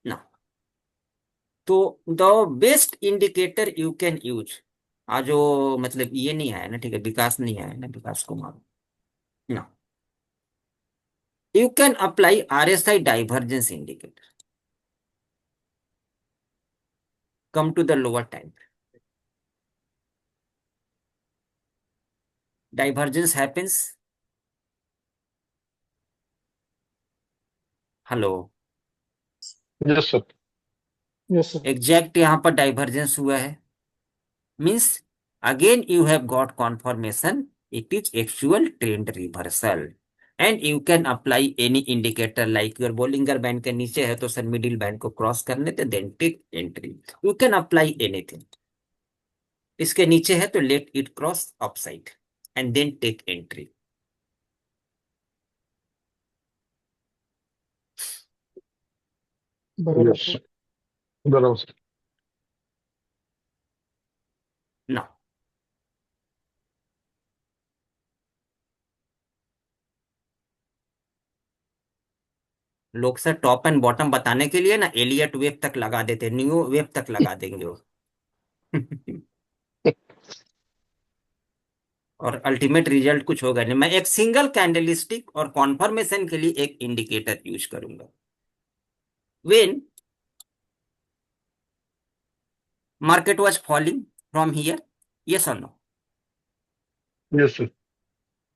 Now, तो the best indicator you can use, आज जो मतलब ये नहीं आया ना, ठीक है, विकास नहीं आया ना, विकास कुमार, ना, you can apply RSI divergence indicator, come to the lower time, divergence happens, hello, yes sir. Yes, sir. Exact यहाँ पर डाइवर्जेंस हुआ है, means again you have got confirmation it is actual trend reversal, and you can apply any indicator like your Bollinger Band के नीचे है तो सर मिडिल बैंड को क्रॉस करने थे, then take entry, you can apply anything, इसके नीचे है तो let it cross upside and then take entry। बराबर यस बराबर सर। ना, लोग सर टॉप एंड बॉटम बताने के लिए ना एलियट वेव तक लगा देते, न्यू वेव तक लगा देंगे वो और अल्टीमेट रिजल्ट कुछ होगा नहीं। मैं एक सिंगल कैंडलस्टिक और कॉन्फर्मेशन के लिए एक इंडिकेटर यूज करूंगा। When market was falling from here, yes और no? Yes sir.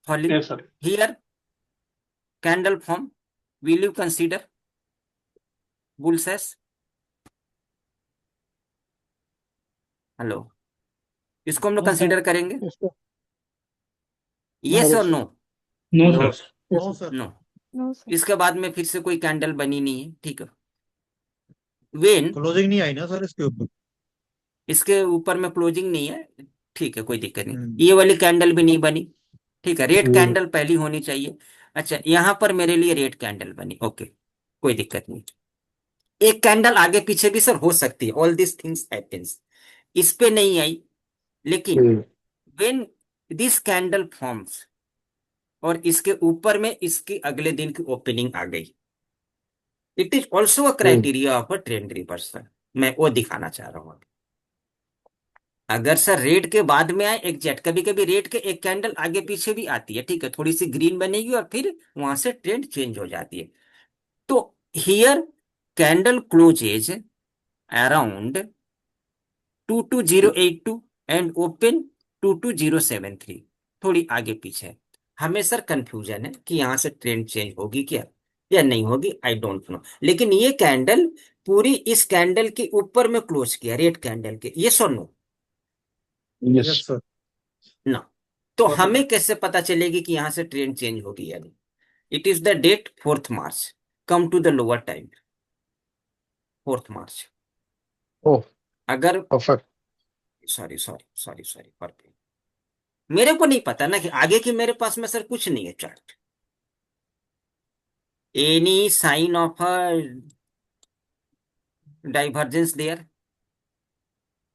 Falling Yes, sir. Here, candle form, will you consider bullish? Hello, इसको हम लोग No, sir. कंसीडर करेंगे, Yes, sir. यस और no? No No, sir. sir. Yes, No, sir. sir. No. No sir. इसके बाद में फिर से कोई कैंडल बनी नहीं है, ठीक है। वेन क्लोजिंग नहीं आई ना सर इसके ऊपर। इसके ऊपर में क्लोजिंग नहीं है, ठीक है, कोई दिक्कत नहीं, हम्म। ये वाली कैंडल भी नहीं बनी, ठीक है, रेड कैंडल पहली होनी चाहिए। अच्छा, यहां पर मेरे लिए रेड कैंडल बनी, ओके, कोई दिक्कत नहीं। एक कैंडल आगे पीछे भी सर हो सकती है, ऑल दिस थिंग्स हैपेंस, इस पे नहीं आई, लेकिन व्हेन दिस कैंडल फॉर्म्स और इसके ऊपर में इसकी अगले दिन की ओपनिंग आ गई, it is also a criteria of a trend reversal, मैं वो दिखाना चाह रहा हूँ। अगर सर रेड के बाद में आए एग्जैक्ट, कभी कभी रेड के एक कैंडल आगे पीछे भी आती है, ठीक है, थोड़ी सी ग्रीन बनेगी और फिर वहां से ट्रेंड चेंज हो जाती है। तो here candle closes around 22082 and open 22073, थोड़ी आगे पीछे है। हमें सर कंफ्यूजन है कि यहां से ट्रेंड चेंज होगी क्या, या नहीं होगी, आई डोंट नो। लेकिन ये कैंडल पूरी इस कैंडल के ऊपर में क्लोज किया, रेड कैंडल के, ये और नो? Yes sir. ना। तो Okay. हमें कैसे पता चलेगी कि यहां से ट्रेंड चेंज होगी या नहीं? It is the date 4th March, come to the lower time, 4th March. Oh अगर perfect. Sorry sorry sorry sorry, perfect मेरे को नहीं पता ना कि आगे की, मेरे पास में सर कुछ नहीं है chart. Any sign of a divergence there,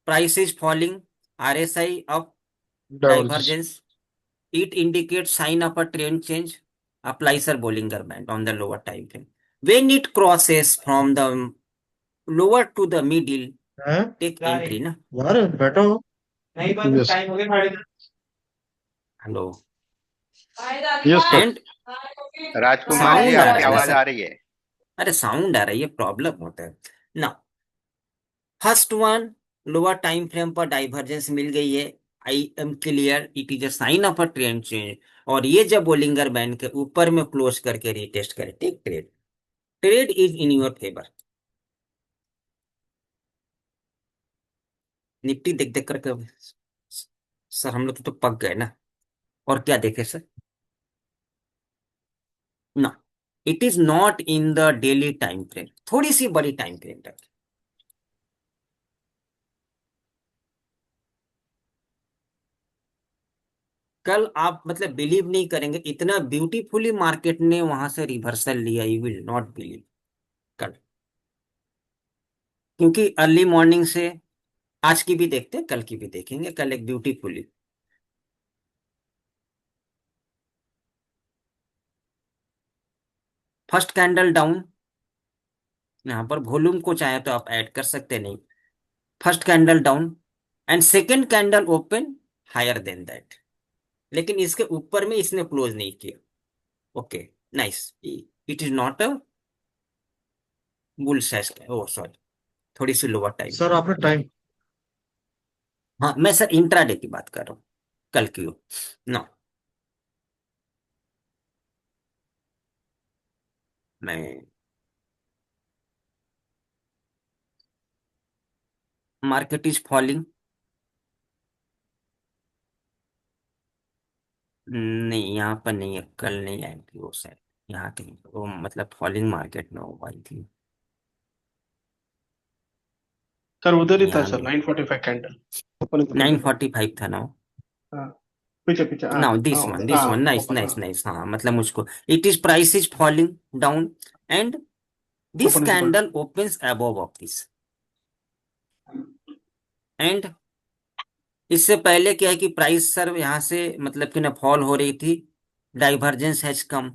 price is falling, RSI of divergence. divergence, it indicates sign of a trend change, apply sir Bollinger Band on the lower time frame. When it crosses from the lower to the middle, हैं? take entry ना। यार बैठो। नहीं बस यस टाइम हो गया 9:30। Hello. Yes sir. And Rajkumar ji sound आ आपकी रहा है ना आवाज सर? आ रही है। अरे साउंड आ रहा है, ये प्रॉब्लम होता है ना। First one, lower time frame पर डाइवर्जेंस मिल गई है, I am clear, it is a sign of a trend change. और ये जब बोलिंगर बैंड के ऊपर में क्लोज करके रीटेस्ट करे, take trade, trade is in your favour. Nifty देख देख करके सर हम लोग तो पक गए ना। और क्या देखे सर? ना, it is not in the daily time frame, थोड़ी सी बड़ी टाइम फ्रेम तक। कल आप मतलब बिलीव नहीं करेंगे, इतना ब्यूटीफुली मार्केट ने वहां से रिवर्सल लिया, यू विल नॉट बिलीव। कल, क्योंकि अर्ली मॉर्निंग से, आज की भी देखते हैं, कल की भी देखेंगे, कल एक ब्यूटीफुली फर्स्ट कैंडल डाउन, यहां पर वॉल्यूम को चाहे तो आप ऐड कर सकते नहीं, first candle down and second candle open higher than that, लेकिन इसके ऊपर में इसने क्लोज नहीं किया। Okay nice, it is not a bullish, oh sorry, थोड़ी सी लोअर टाइम। सर आपने टाइम। हाँ मैं सर इंट्राडे की बात कर रहा हूँ, कल की हो ना। मैं मार्केट इज फॉलिंग, नहीं यहाँ पर नहीं है, कल नहीं आई थी वो शायद, यहाँ कहीं वो मतलब फॉलिंग मार्केट में हो आई थी, सर उधर ही था यहाँ सर, नहीं। 9:45 कैंडल ओपन। 9:45 था ना? हाँ पीछे पीछे, हाँ नाउ दिस हाँ वन, हाँ नाइस ओपन, नाइस हाँ नाइस, हाँ मतलब मुझको, it is price is falling down and this open is equal candle opens above of this. And इससे पहले क्या है कि प्राइस सर यहाँ से मतलब कि ना फॉल हो रही थी, डाइवर्जेंस हैज कम,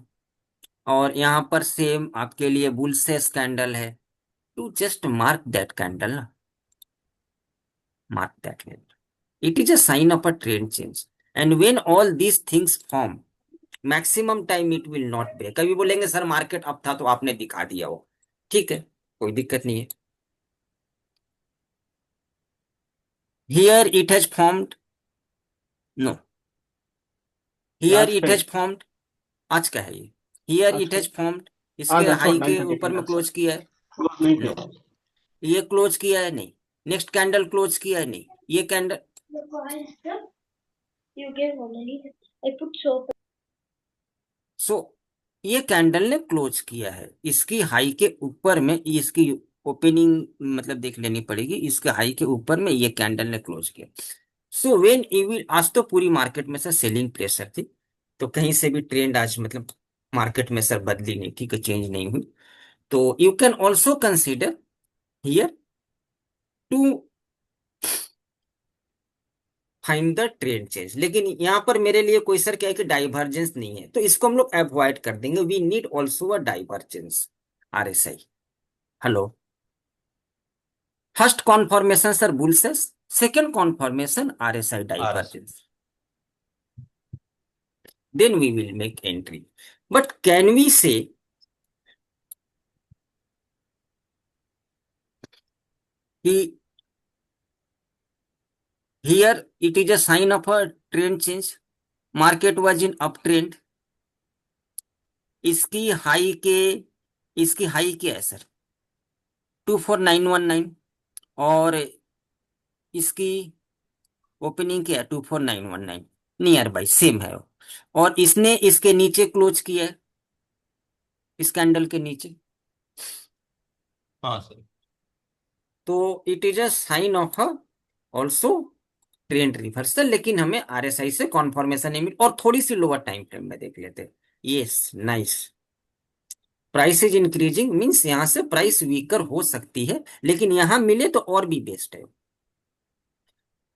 और यहाँ पर सेम आपके लिए बुल सेस कैंडल है, to just mark that candle ना, mark that way. It is a sign of a trend change. And when all these things form, maximum time it will not break. कभी बोलेंगे सर मार्केट अप था तो आपने दिखा दिया हो, ठीक है, कोई दिक्कत नहीं है। Here it has formed, no, ये here आज it का has है, formed, आज का है ये, here आज it का has formed, हाँ इसके दैट्स हाई व्हाट के 9:30 ऊपर में कैंडल सर, क्लोज किया है, क्लोज नहीं नो, किया। ये क्लोज किया है नहीं, नेक्स्ट कैंडल क्लोज किया है नहीं, ये कैंडल, सो ये कैंडल ने क्लोज किया है, इसकी हाई के ऊपर में, इसकी ओपनिंग मतलब देख लेनी पड़ेगी, इसके हाई के ऊपर में ये कैंडल ने क्लोज किया। सो व्हेन यू विल, आज तो पूरी मार्केट में सर सेलिंग प्रेशर थी, तो कहीं से भी ट्रेंड आज मतलब मार्केट में सर बदली नहीं, ठीक है, चेंज नहीं हुई। तो you can also consider here to find the trend change, लेकिन यहाँ पर मेरे लिए कोई सर क्या है कि डाइवर्जेंस नहीं है, तो इसको हम लोग अवॉइड कर देंगे, we need also a divergence, RSI। Hello, first confirmation sir bullish, second confirmation RSI divergence, then we will make entry. But can we say कि here it is a sign of a trend change, market was in uptrend, इसकी हाई के इसकी हाई क्या है सर? 24919। और इसकी ओपनिंग क्या है? 24919। नियर बाई सेम है। और इसने इसके नीचे क्लोज किया है, इस कैंडल के नीचे। हाँ सर। तो it is a sign of a also trend reversal, लेकिन हमें आरएसआई से कॉन्फर्मेशन नहीं मिली। और थोड़ी सी लोअर टाइम फ्रेम में देख लेते हैं। Yes, nice. Price is increasing means यहां से प्राइस वीकर हो सकती है, लेकिन यहां मिले तो और भी बेस्ट है।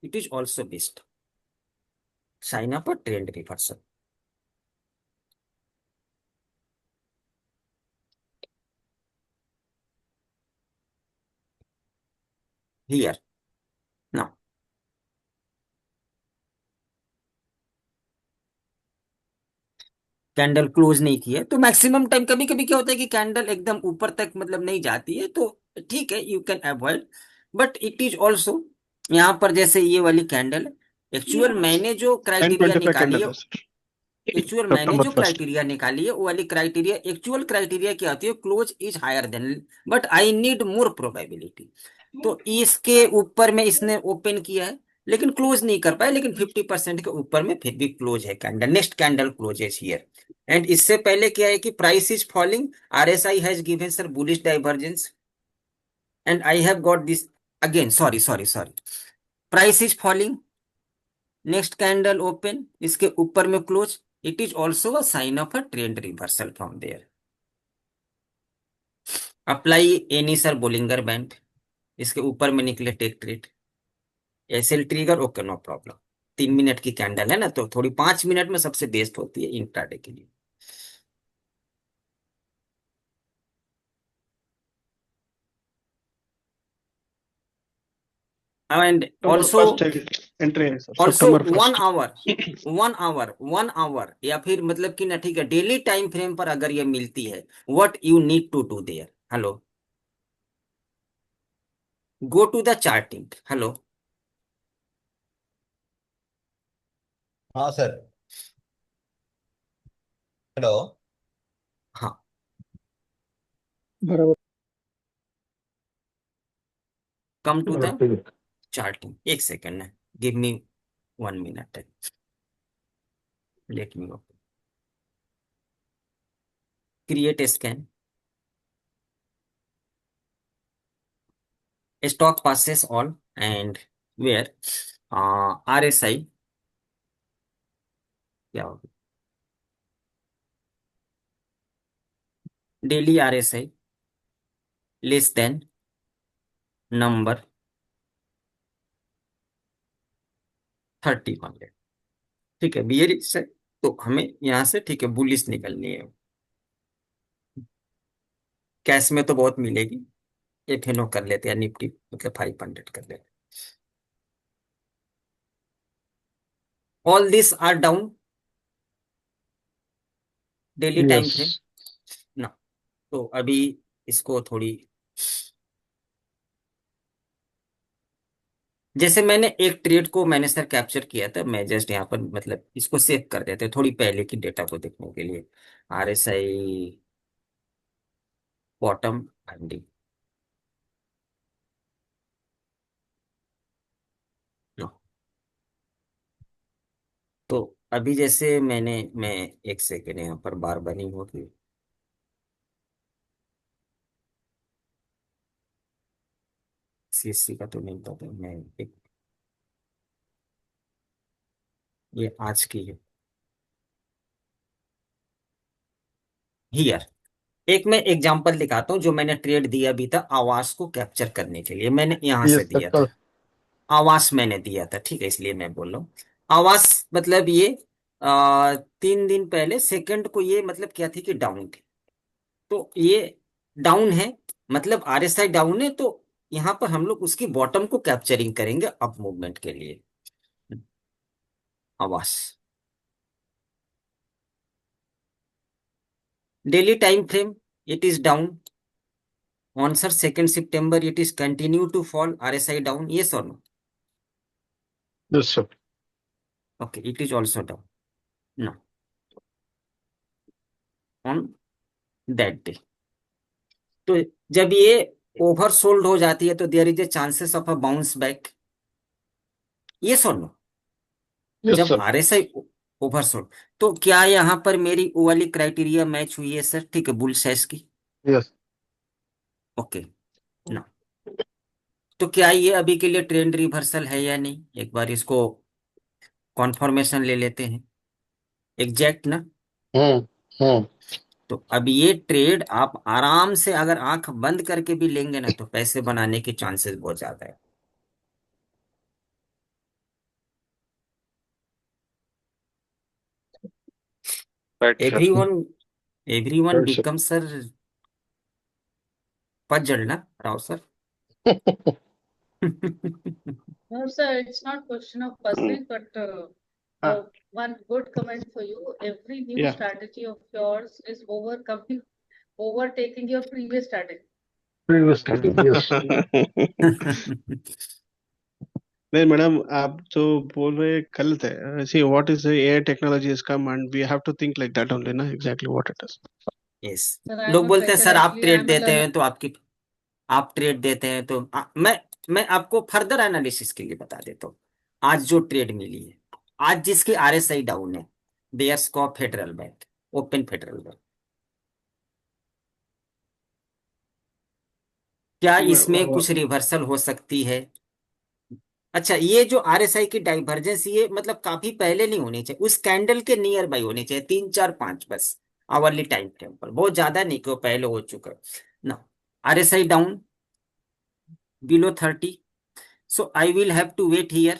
It is also best sign of a trend reversal. Here now candle close नहीं की है तो मैक्सिमम टाइम कभी कभी क्या होता है कि कैंडल एकदम ऊपर तक मतलब नहीं जाती है, तो ठीक है, you can avoid. But it is also यहाँ पर जैसे ये वाली कैंडल, एक्चुअल मैंने जो क्राइटेरिया 1025 निकाली कैंडल है, है सर, एक्चुअल मैंने सितंबर जो फर्स्ट। क्राइटेरिया निकाली है वो वाली क्राइटेरिया, एक्चुअल क्राइटेरिया क्या होती है? Close is higher than, but I need more probability. तो इसके ऊपर में इसने ओपन किया है लेकिन क्लोज नहीं कर पाया, लेकिन 50% के ऊपर में फिर भी क्लोज है candle. Next candle close is here. And इससे पहले क्या है कि price is falling, RSI has given sir bullish divergence, and I have got this again, sorry, price is falling, next candle open, इसके ऊपर में close. It is also a sign of a trend reversal from there. Apply any sir Bollinger band, इसके ऊपर में निकले take trade, SL trigger, okay no problem. 3 minute की कैंडल है ना, तो थोड़ी 5 मिनट में सबसे बेस्ट होती है इंट्राडे के लिए। एंड सितंबर ऑल्सो, फर्स्ट एंट्री है सर, ऑल्सो सितंबर 1 आवर, फर्स्ट। 1 आवर या फिर मतलब कि ना, ठीक है, डेली टाइम फ्रेम पर अगर ये मिलती है, what you need to do there, hello, go to the charting, hello. हाँ सर। हेलो। हाँ, बराबर कम टू द बराबर। चार्टिंग। एक सेकेंड ना, give me 1 minute, let me open, create a scan, stock passes all, and where RSI क्या होगा, daily RSI less than number 30 ठीक है, बियर से। तो हमें यहाँ से ठीक है बुलिश निकलनी है। कैश में तो बहुत मिलेगी, एफएनओ कर लेते हैं, निफ्टी मतलब 500 कर लेते हैं। All this are down daily time Yes. Frame ना। तो अभी इसको थोड़ी, जैसे मैंने एक ट्रेड को मैंने सर कैप्चर किया था, मैं जस्ट यहाँ पर मतलब इसको सेव कर देते हैं थोड़ी पहले की डेटा को देखने के लिए। आरएसआई बॉटम फंडिंग, तो अभी जैसे मैं एक सेकेंड यहाँ पर बार बनी होगी, सीएससी का तो नहीं पता, मैं एक, ये आज की है। हियर एक मैं एग्जांपल दिखाता हूँ, जो मैंने ट्रेड दिया भी था आवास को कैप्चर करने के लिए, मैंने यहां से Yes, दिया sir. था, आवास मैंने दिया था, ठीक है, इसलिए मैं बोल रहा हूँ आवास। मतलब ये 3 दिन पहले सेकंड को ये मतलब क्या थी कि डाउन थी, तो ये डाउन है, मतलब आरएसआई डाउन है, तो यहाँ पर हम लोग उसकी बॉटम को कैप्चरिंग करेंगे अप मूवमेंट के लिए। आवास daily time frame, it is down on sir 2nd September, it is continue to fall, RSI down, yes or no? Yes, sir. Okay, it is also down. No, on that day. तो जब ये ओवरसोल्ड हो जाती है तो there is a chances of a bounce back, ये सुन लो। यस जब सर। आरएसआई ओवरसोल्ड, तो क्या यहाँ पर मेरी वो वाली क्राइटेरिया मैच हुई है सर? ठीक है, बुल सेश की। यस। ओके ना, तो क्या ये अभी के लिए ट्रेंड रिवर्सल है या नहीं, एक बार इसको कॉन्फर्मेशन ले लेते हैं, एग्जैक्ट ना। हम्म। हम्म। तो अब ये ट्रेड आप आराम से अगर आंख बंद करके भी लेंगे ना तो पैसे बनाने के चांसेस बहुत ज्यादा है। Right sir. Everyone everyone right sir. Become sir puzzle ना, Rao sir. No, sir, it's not question of puzzling, but हाँ one good comment for you. Every new या strategy of yours is overtaking your previous strategy. Previous strategy yes. नहीं मैडम, आप जो बोल रहे हैं गलत है। See what is AI technology is come and we have to think like that only ना, exactly what it is. Yes, Sir, I'm लोग a बोलते हैं fresher सर आप actually. ट्रेड I'm a देते हैं learner. तो आप ट्रेड देते हैं तो मैं आपको फर्दर एनालिसिस के लिए बता देता हूँ। आज जो ट्रेड मिली है, आज जिसकी आरएसआई डाउन है, बेयर्स को federal bank, open federal bank, क्या इसमें कुछ रिवर्सल हो सकती है? अच्छा, ये जो आरएसआई की डाइवर्जेंस, ये मतलब काफी पहले नहीं होनी चाहिए, उस कैंडल के नियर बाई होनी चाहिए, 3 4 5 बस आवरली टाइम फ्रेम पर, बहुत ज्यादा नहीं कि वो पहले हो चुका है ना। RSI down below 30, so I will have to wait here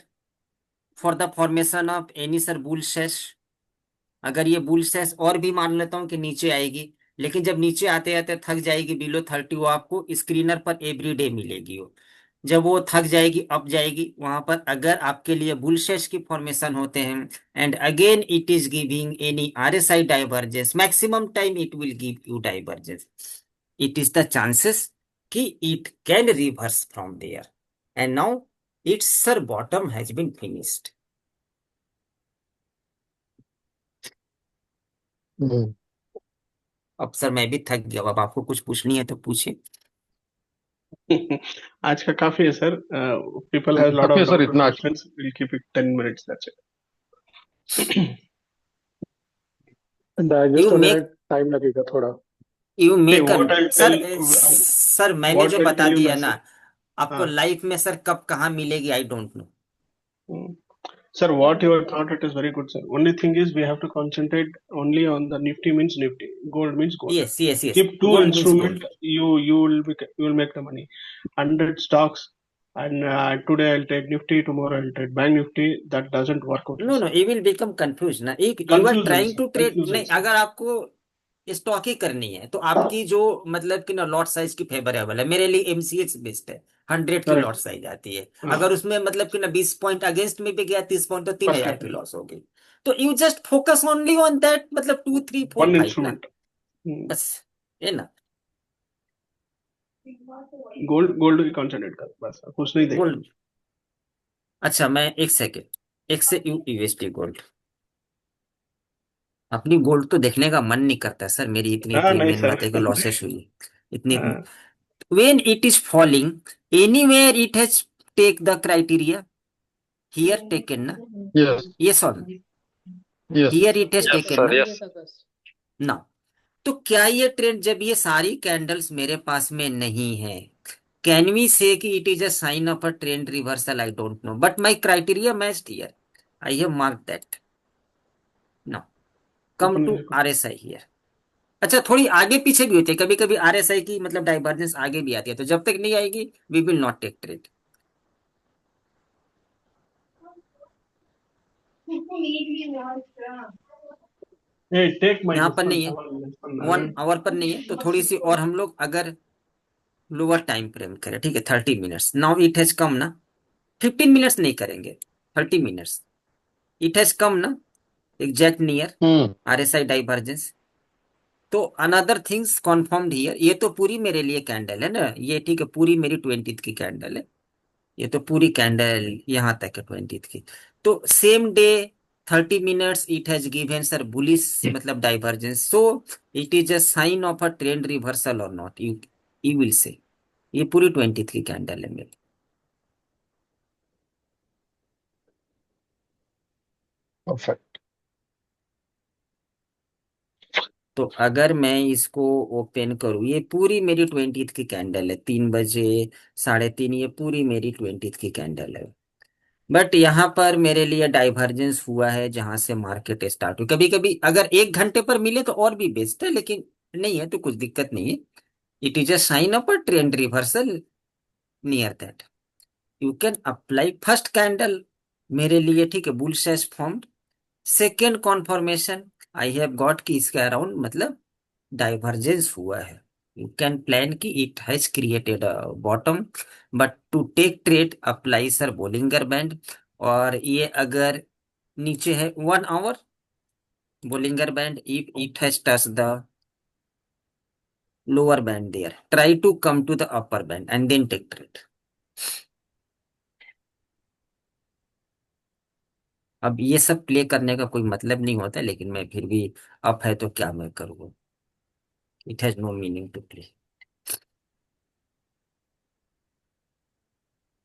for the formation of any sir bull sesh। अगर ये बुल सेस और भी मान लेता हूँ कि नीचे आएगी, लेकिन जब नीचे आते आते थक जाएगी बिलो 30, वो आपको स्क्रीनर पर एवरी डे मिलेगी वो। जब वो थक जाएगी, अप जाएगी वहां पर, अगर आपके लिए बुल सेश की फॉर्मेशन होते हैं and again it is giving any RSI divergence, maximum time it will give you divergence, it is the chances कि it can reverse from there and now it's sir bottom has been finished. अब सर मैं भी थक गया, अब आपको कुछ पूछनी है तो पूछिए। आज का काफी है सर। पीपल हैव लॉट काफी ऑफ है सर, डाउट इतना questions, will keep it 10 minutes, that's it. Digest you होने में मेक टाइम लगेगा थोड़ा। You See, make what I'll sir, tell, sir मैंने what जो I'll बता tell you, दिया ना myself. आपको, लाइफ में सर कब कहाँ मिलेगी आई don't no. Sir, what you have thought, it is very good, sir. Only thing is we have to concentrate only on the Nifty means Nifty, gold means gold. Yes yes yes, Keep two gold means instrument, gold. you will make the money. 100 stocks, and today I'll trade Nifty, tomorrow I'll trade Bank Nifty. That doesn't work out. No no, you will become confuse ना, एक you are Confusion, trying sir. To trade Confusion, नहीं, sir. अगर आपको स्टॉक ही करनी है तो आपकी जो मतलब कि ना लॉट साइज की फेवरेबल है, मेरे लिए एमसीएक्स बेस्ट है, 100 की लॉट Correct. साइज आती है। हाँ. अगर उसमें मतलब कि ना 20 पॉइंट अगेंस्ट में भी गया, 30 पॉइंट, तो 3000 की Perspective. लॉस होगी। तो you just focus only on that, मतलब 2 3 4 One 5 ना, instrument. बस ये ना। गोल्ड की concentrate कर, बस कुछ नहीं देखना। गोल्ड, अच्छा मैं एक सेकेंड, एक से यूएसडी गोल्ड, अपनी गोल्ड तो देखने का मन नहीं करता सर, मेरी इतनी हाँ इतनी नहीं मेन सर। बात है कि लॉसेस हुई इतनी इतनी। हाँ. when it is falling anywhere it has take the criteria here taken na, yes yes or no, yes. here it has yes taken sir, na, yes. 30th August. now तो क्या ये ट्रेंड, जब ये सारी कैंडल्स मेरे पास में नहीं है, कैन वी से कि it is a sign of a trend reversal? I don't know, but my criteria matched here, I have mark that. Now come Open to है। RSI here. अच्छा, थोड़ी आगे पीछे भी होती है कभी कभी आरएसआई की, मतलब डाइवर्जेंस आगे भी आती है, तो जब तक नहीं आएगी we will not take trade. Hey, take my यहाँ this पर one, नहीं है, 7 minutes one, 1 आवर पर नहीं है, तो थोड़ी सी और हम लोग अगर लोअर टाइम फ्रेम करें, ठीक है, 30 minutes, now it has come ना, 15 मिनट्स नहीं करेंगे, 30 मिनट्स, इट हैज कम ना एग्जैक्ट नियर आरएसआई डाइवर्जेंस। तो अनदर थिंग्स कॉन्फर्म्ड हियर, ये तो पूरी मेरे लिए कैंडल है ना ये, ठीक है, पूरी मेरी 20th की कैंडल है, ये तो पूरी कैंडल यहाँ तक है 20th की। तो same day 30 minutes it has given sir bullish मतलब divergence, so it is a sign of a trend reversal और नॉट, ईविल से। ये पूरी 20th की कैंडल है मेरी। परफेक्ट। तो अगर मैं इसको ओपन करूँ, ये पूरी मेरी 20th की कैंडल है, 3 बजे 3:30, ये पूरी मेरी 20th की कैंडल है। बट यहाँ पर मेरे लिए डाइवर्जेंस हुआ है जहां से मार्केट स्टार्ट हुई। कभी कभी अगर 1 घंटे पर मिले तो और भी बेस्ट है, लेकिन नहीं है तो कुछ दिक्कत नहीं है। It is a sign of a trend reversal near that. You can apply first candle मेरे लिए, ठीक है, bullish formed. Second confirmation I have got कि इसके अराउंड मतलब डाइवर्जेंस हुआ है। यू कैन प्लान कि it has created a bottom, but to take trade apply sir Bollinger band. और ये अगर नीचे है 1 hour Bollinger band, if it has touch the lower band there, try to come to the upper band and then take trade. अब ये सब प्ले करने का कोई मतलब नहीं होता, लेकिन मैं फिर भी, अप है तो क्या मैं करूँ, it has no meaning to play.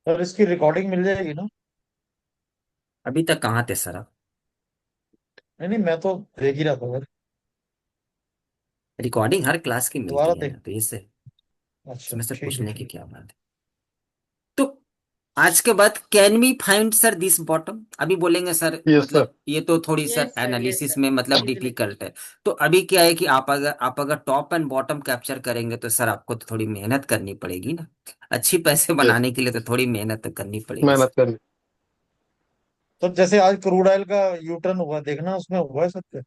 Sir इसकी रिकॉर्डिंग मिल जाएगी ना? अभी तक कहाँ थे सर आप? नहीं नहीं, मैं तो देख ही रहा था सर। रिकॉर्डिंग हर क्लास की मिलती दोबारा है देख। ना, तो इससे अच्छा इसमें से ठीक है पूछने की ठीक क्या बात है। तो आज के बाद can we find sir this bottom? अभी बोलेंगे सर यस सर। मतलब ये तो थोड़ी sir Yes, sir. Yes, analysis sir. में मतलब Easily. डिफिकल्ट है। तो अभी क्या है कि आप अगर टॉप एंड बॉटम कैप्चर करेंगे तो सर आपको तो थोड़ी मेहनत करनी पड़ेगी ना। अच्छी पैसे यस, बनाने के लिए तो थोड़ी मेहनत तो करनी पड़ेगी मेहनत सर। करनी। तो जैसे आज क्रूड ऑयल का यू टर्न हुआ, देखना उसमें हुआ है सत्य?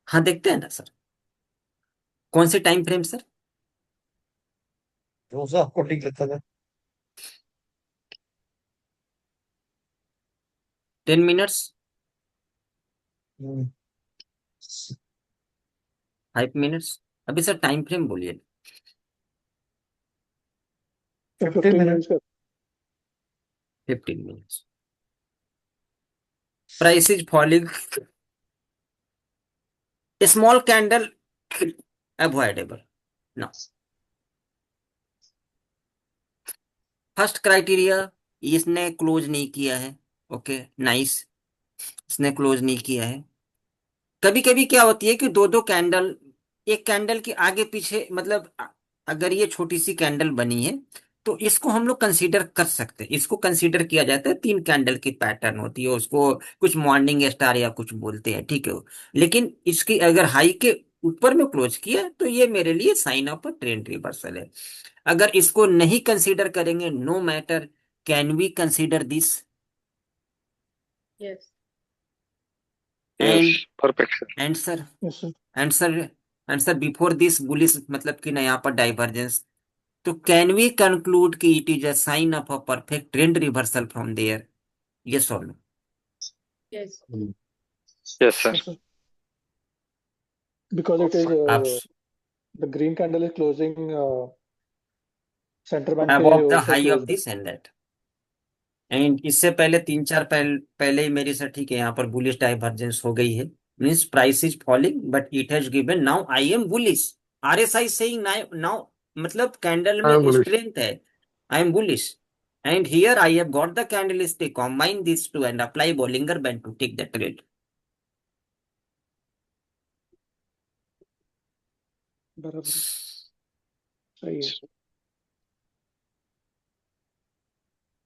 हाँ देखते हैं ना सर। कौन से टाइम फ्रेम सर? जो सा आपको ठीक लगता था। 10 मिनट्स, हम्म, 5 मिनट्स? अभी सर टाइम फ्रेम बोलिए। 50 15 मिनट। मिनट्स का। 15 minutes. Price is falling, small candle avoidable ना। फर्स्ट क्राइटेरिया, इसने क्लोज नहीं किया है। ओके नाइस, इसने क्लोज नहीं किया है। कभी कभी क्या होती है कि दो दो कैंडल, एक कैंडल के आगे पीछे, मतलब अगर ये छोटी सी कैंडल बनी है तो इसको हम लोग कंसीडर कर सकते हैं। इसको कंसीडर किया जाता है, 3 कैंडल की पैटर्न होती है, उसको कुछ मॉर्निंग स्टार या कुछ बोलते हैं, ठीक है। लेकिन इसकी अगर हाई के ऊपर में क्लोज किया तो ये मेरे लिए sign of a trend reversal है। अगर इसको नहीं कंसीडर करेंगे, no matter, can we consider this? Yes. Yes, and perfect sir. And sir, yes sir. Answer, answer before this bullish, मतलब कि ना यहाँ पर डाइवर्जेंस, तो कैन वी कंक्लूड कि it is a sign of a perfect trend reversal from there? Yes और no? Yes. Yes sir. Yes, sir. Because it is आप the green candle is closing center band के अबॉव द ऊपर हाई ऑफ closed है। दिस एंड दैट, एंड इससे पहले 3 4 पहले ही मेरी सर, ठीक है, यहाँ पर बुलिश डाइवर्जेंस हो गई है। Means price is falling but it has given, now I am bullish. RSI saying now, मतलब कैंडल आई में एम बुलिश। स्ट्रेंथ है, I M bullish. And here I have got the candlestick, combine these two and apply Bollinger Band to take the trade. बराबर है, सही है।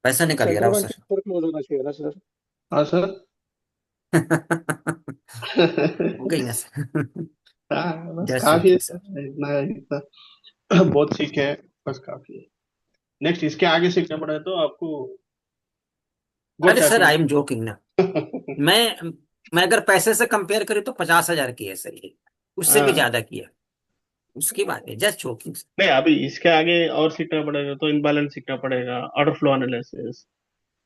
पैसा तो निकल गया सेंटर राव बैंक के सर। ऊपर क्लोज होना चाहिए ना सर? हाँ सर। हो गई ना सर? हाँ बस जस्ट काफी है चेकिंग सर, सर। इतना इतना बहुत सीखे हैं, बस काफी है। नेक्स्ट इसके आगे सीखना पड़ा है तो आपको गुड अरे sir I am charting. Joking ना। मैं मैं अगर पैसे से कंपेयर करूँ तो 50,000 की है सर ये, उससे भी हाँ ज्यादा किया, उसकी बात है, जस्ट जोकिंग। नहीं, अभी इसके आगे और सीखना पड़ेगा, तो इनबैलेंस सीखना पड़ेगा, ऑर्डर फ्लो एनालिसिस,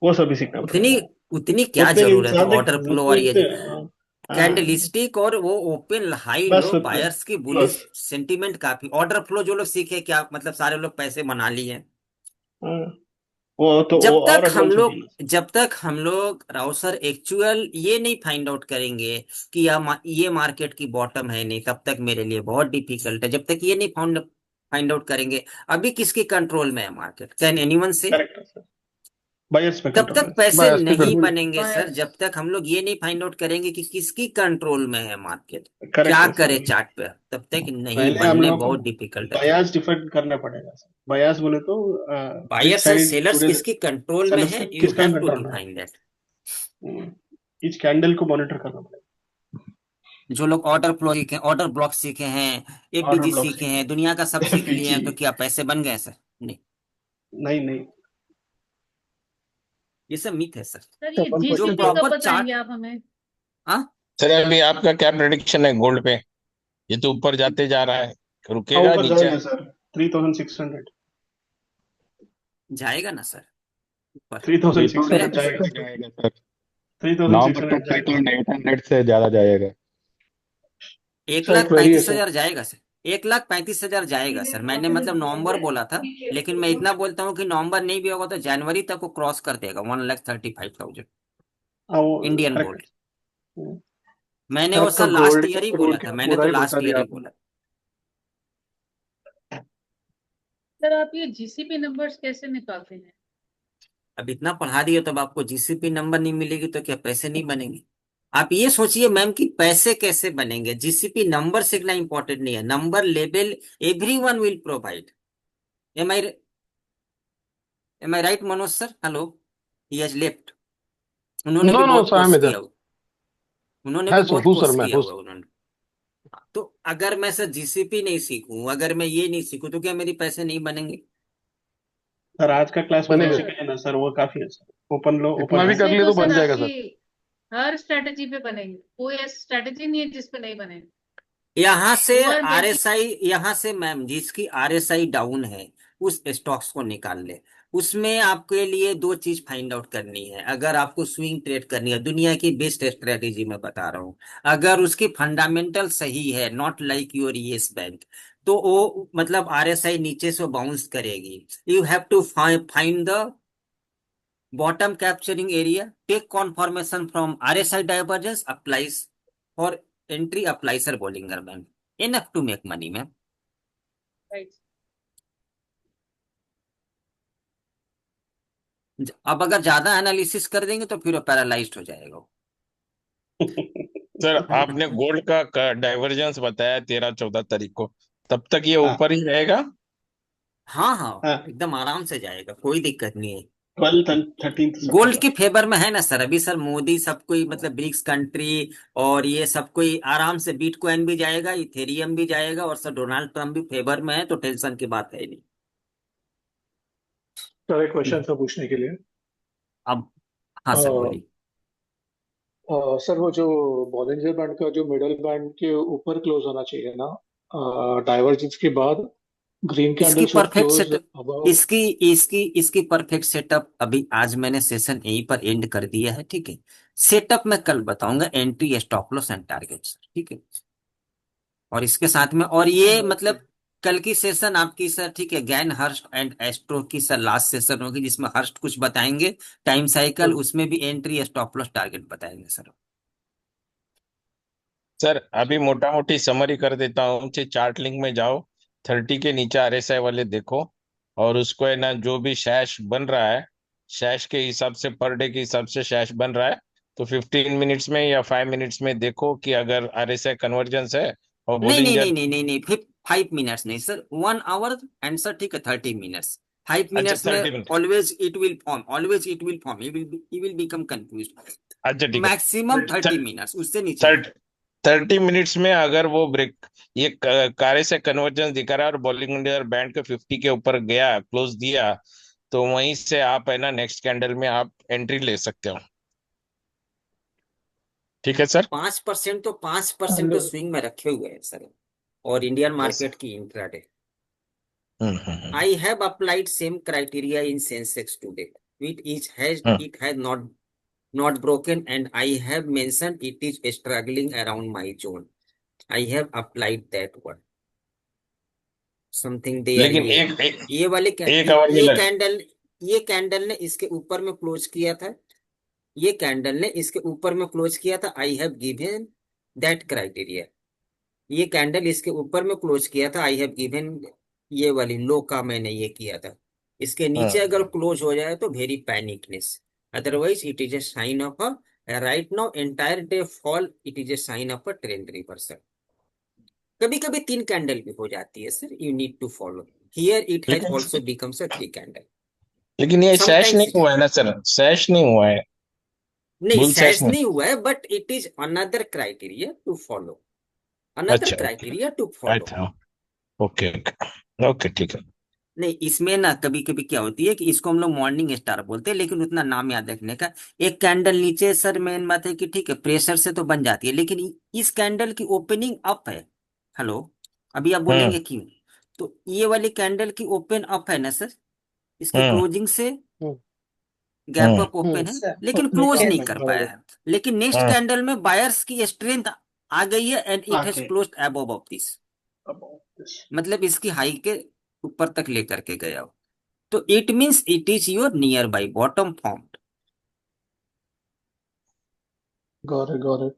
वो सभी सीखना उतनी पड़ेगा। उतनी क्या उतने दिन जरूरत है, साथ ऑर्डर फ्लो और उतने ये से हाँ कैंडलिस्टिक और वो ओपन हाई बस लो उतना बायर्स की बुलिश बस। सेंटीमेंट काफी। ऑर्डर फ्लो जो लोग सीखे, क्या मतलब सारे लोग पैसे बना लिए। हाँ वो तो वो जब तक और हम एडवांस हो लोग जाना। जब तक हम लोग राव सर एक्चुअल ये नहीं फाइंड आउट करेंगे कि ये मार्केट की बॉटम है नहीं, तब तक मेरे लिए बहुत डिफिकल्ट है। जब तक ये नहीं फाउंड फाइंड आउट करेंगे। अभी किसके कंट्रोल में है मार्केट? कैन एनीवन से? करेक्ट सर, बायर्स पे तब कंट्रोल तक है। पैसे बायर्स पे नहीं कंट्रोल। बनेंगे सर, बायर्स। जब तक हम लोग ये नहीं फाइंड आउट करेंगे कि किसकी कंट्रोल में है मार्केट, करेक्ट क्या है करे सर, चार्ट पे, तब तक नहीं पहले हम बनने लोगों को बहुत डिफिकल्ट है। बायर्स डिफाइन करना पड़ेगा सर। बायर्स बोले तो which buyers and side sellers today किसकी कंट्रोल में सेलर्स है, का यू किसका हैव टू कंट्रोल में डिफाइन दैट। है, इच कैंडल को मॉनिटर करना पड़ेगा। जो लोग ऑर्डर फ्लो सीखे, ऑर्डर ब्लॉक सीखे हैं, ऑर्डर एफडीजी ब्लॉक सीखे हैं, दुनिया का सब सीख लिए हैं, तो FPG क्या पैसे बन गए सर? नहीं, नहीं नहीं ये सब मिथ है सर। सर तो ये one जो question जीसीपी कब प्रॉपर बताएंगे चार्ट, आप हमें? हाँ सर अभी आपका क्या प्रेडिक्शन है गोल्ड पे? ये तो ऊपर जाते जा रहा है, हाँ, रुकेगा ऊपर नीचे? जाएगा सर 3600, जाएगा ना सर ऊपर? 3600 मेरा जाएगा सर, जाएगा सर, 3600 नवंबर जाएगा सर। 800 से ज्यादा जाएगा। एक सर लाख एक क्वेरी है पैंतीस सर। हजार जाएगा सर, 1,35,000 जाएगा सर। मैंने मतलब नवंबर बोला था, लेकिन मैं इतना बोलता हूँ कि नवंबर नहीं भी होगा तो जनवरी तक वो क्रॉस कर देगा 1,35,000 हाँ वो इंडियन गोल्ड। करेक्ट। मैंने सर वो आपका सर लास्ट गोल्ड ईयर ही क्रूड बोला था, का मैंने पूरा तो ही बता लास्ट ईयर दिया ही आपने। बोला। सर आप ये जीसीपी नंबर्स कैसे निकालते हैं? अब इतना पढ़ा दिए तो अब आपको जीसीपी नंबर नहीं मिलेगी तो क्या पैसे नहीं बनेंगे? आप ये सोचिए मैम कि पैसे कैसे बनेंगे, जीसीपी नंबर से इतना इंपॉर्टेंट नहीं है, number level everyone will provide. Am I right Manoj sir? Hello, he has left. उन्होंने भी नो नो बहुत सर, आई कोर्स एम किया इधर। हुआ, उन्होंने है भी सर, बहुत हूँ सर, कोर्स मैं किया हूँ। हुआ उन्होंने। तो अगर मैं सर जीसीपी नहीं सीखूं, अगर मैं ये नहीं सीखूं, तो क्या मेरे पैसे नहीं बनेंगे? सर आज का क्लास में जो बनेगा, सीखे ना सर वो काफी है सर। ओपन लो, इतना ओपन भी है। कर इसमें लिए तो तो सर बन जाएगा आपकी सर। हर स्ट्रेटजी पे बनेंगे, कोई ऐसी स्ट्रेटजी नहीं है जिस पे नहीं बनेंगे। यहाँ से यू आर मेकिंग। आरएसआई, यहाँ से मैम जिसकी आरएसआई डाउन है उस स्टॉक्स को निकाल ले। उसमें आपके लिए दो चीज फाइंड आउट करनी है। अगर आपको स्विंग ट्रेड करनी है, दुनिया की बेस्ट स्ट्रेटेजी मैं बता रहा हूँ, अगर उसकी फंडामेंटल सही है, not like your Yes Bank, तो वो मतलब आरएसआई नीचे से बाउंस करेगी। You have to find the bottom capturing area, take confirmation from RSI divergence, applies for entry, applies sir Bollinger Band, enough to make money ma'am। Right. अब अगर ज्यादा एनालिसिस कर देंगे तो फिर वो पैरालाइज्ड हो जाएगा वो। सर आपने गोल्ड का डाइवर्जेंस बताया 13-14 तारीख को, तब तक ये हाँ ऊपर ही रहेगा? हाँ हाँ, हाँ, एकदम आराम से जाएगा, कोई दिक्कत नहीं है। 13 गोल्ड सितंबर। के फेवर में है ना सर अभी सर, मोदी सब कोई मतलब ब्रिक्स कंट्री और ये सब कोई आराम से, बिटकॉइन भी जाएगा, इथेरियम भी जाएगा, और सर डोनाल्ड ट्रम्प भी फेवर में है, तो टेंशन की बात है नहीं। सर एक क्वेश्चन था पूछने के लिए। अब हाँ सर बोलिए। सर वो जो बॉलिंजर बैंड का जो मिडल बैंड के ऊपर क्लोज होना चाहिए ना, डाइवर्जेंस के बाद ग्रीन इसकी candle should perfect close setup, above. इसकी परफेक्ट सेटअप अभी आज मैंने सेशन यहीं पर एंड कर दिया है, ठीक है। सेटअप मैं कल बताऊंगा, entry, stop loss and targets, ठीक है। और इसके साथ में, और ये मतलब कल की सेशन आपकी सर, ठीक है, गैन हर्स्ट एंड एस्ट्रो की सर लास्ट सेशन होगी, जिसमें हर्स्ट कुछ बताएंगे टाइम साइकिल, उसमें भी एंट्री, स्टॉप लॉस, टारगेट बताएंगे सर। सर अभी मोटा मोटी समरी कर देता हूँ, चार्ट लिंक में जाओ, 30 के नीचे आरएसआई वाले देखो, और उसको है ना जो भी शैश बन रहा है, शैश के हिसाब से पर डे के हिसाब से शैश बन रहा है, तो 15 मिनट्स में या 5 मिनट्स में देखो कि अगर आरएसआई कन्वर्जेंस है और नहीं नहीं बोलिंजर। नहीं नहीं नहीं नहीं, 5 मिनट्स नहीं सर, 1 आवर एंड सर, ठीक है, 30 मिनट्स। 5 मिनट्स अच्छा में 30 minute, always it will form, always it will form, you will become confuse. अच्छा ठीक है। मैक्सिमम 30 मिनट्स, उससे नीचे नहीं। 30 मिनट्स में अगर वो ब्रेक, ये कारे से कन्वर्जेंस दिखा रहा है और बॉलिंजर बैंड के 50 के ऊपर गया, क्लोज दिया, तो वहीं से आप है ना नेक्स्ट कैंडल में आप एंट्री ले सकते हो। ठीक है सर। 5% तो 5% तो स्विंग में रखे हुए हैं सर, और इंडियन यस मार्केट की intraday. I have applied same criteria in Sensex today. It has not broken, and I have mentioned it is struggling around my zone. I have applied that one. Something there लेकिन here. ये वाले एक आवर ये मिला। कैंडल, ये कैंडल ने इसके ऊपर में क्लोज किया था, ये कैंडल ने इसके ऊपर में क्लोज किया था, I have given that criteria. ये कैंडल इसके ऊपर में क्लोज किया था, आई हैव गिवन ये वाली लो का मैंने ये किया था। इसके नीचे अगर क्लोज हो जाए तो very panicness, otherwise it is a sign of a right now entire day fall, it is a sign of a trend reversal. कभी कभी 3 कैंडल भी हो जाती है sir, you need to follow. Here it has लेकिन आल्सो बिकम्स अ 3 कैंडल। लेकिन ये सैश समटाइम्स नहीं हुआ है ना सर, सैश नहीं हुआ है, नहीं बुल सैश सैश नहीं। नहीं हुआ है, but it is another criteria to follow, another अच्छा ओके, क्राइटेरिया टू फॉलो। अच्छा ओके ओके ओके ठीक है। नहीं इसमें ना कभी कभी क्या होती है कि इसको हम लोग मॉर्निंग स्टार बोलते हैं, लेकिन उतना नाम याद रखने का। एक कैंडल नीचे सर, मेन बात है कि ठीक है प्रेशर से तो बन जाती है, लेकिन इस कैंडल की ओपनिंग अप है। हेलो, अभी आप हम्म बोलेंगे क्यों? तो ये वाली कैंडल की ओपन अप है ना सर, इसकी हम्म क्लोजिंग से गैप हम्म अप ओपन है, sir. लेकिन क्लोज नहीं कर पाया बराबर है। लेकिन नेक्स्ट हम्म कैंडल में बायर्स की स्ट्रेंथ आ गई है एंड इट हैज आके closed above of this, about this. मतलब इसकी हाई के ऊपर तक लेकर के गया हो। तो it means it is your near by bottom formed. got it.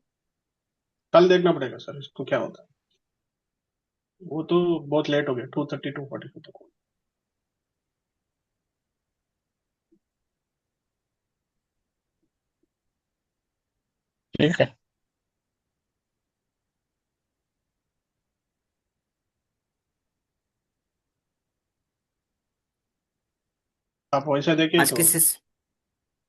कल देखना पड़ेगा सर इसको क्या होता है। वो तो बहुत लेट हो गया, 2:30 2:45 तक। ठीक है। आप वैसे देखिए आज तो के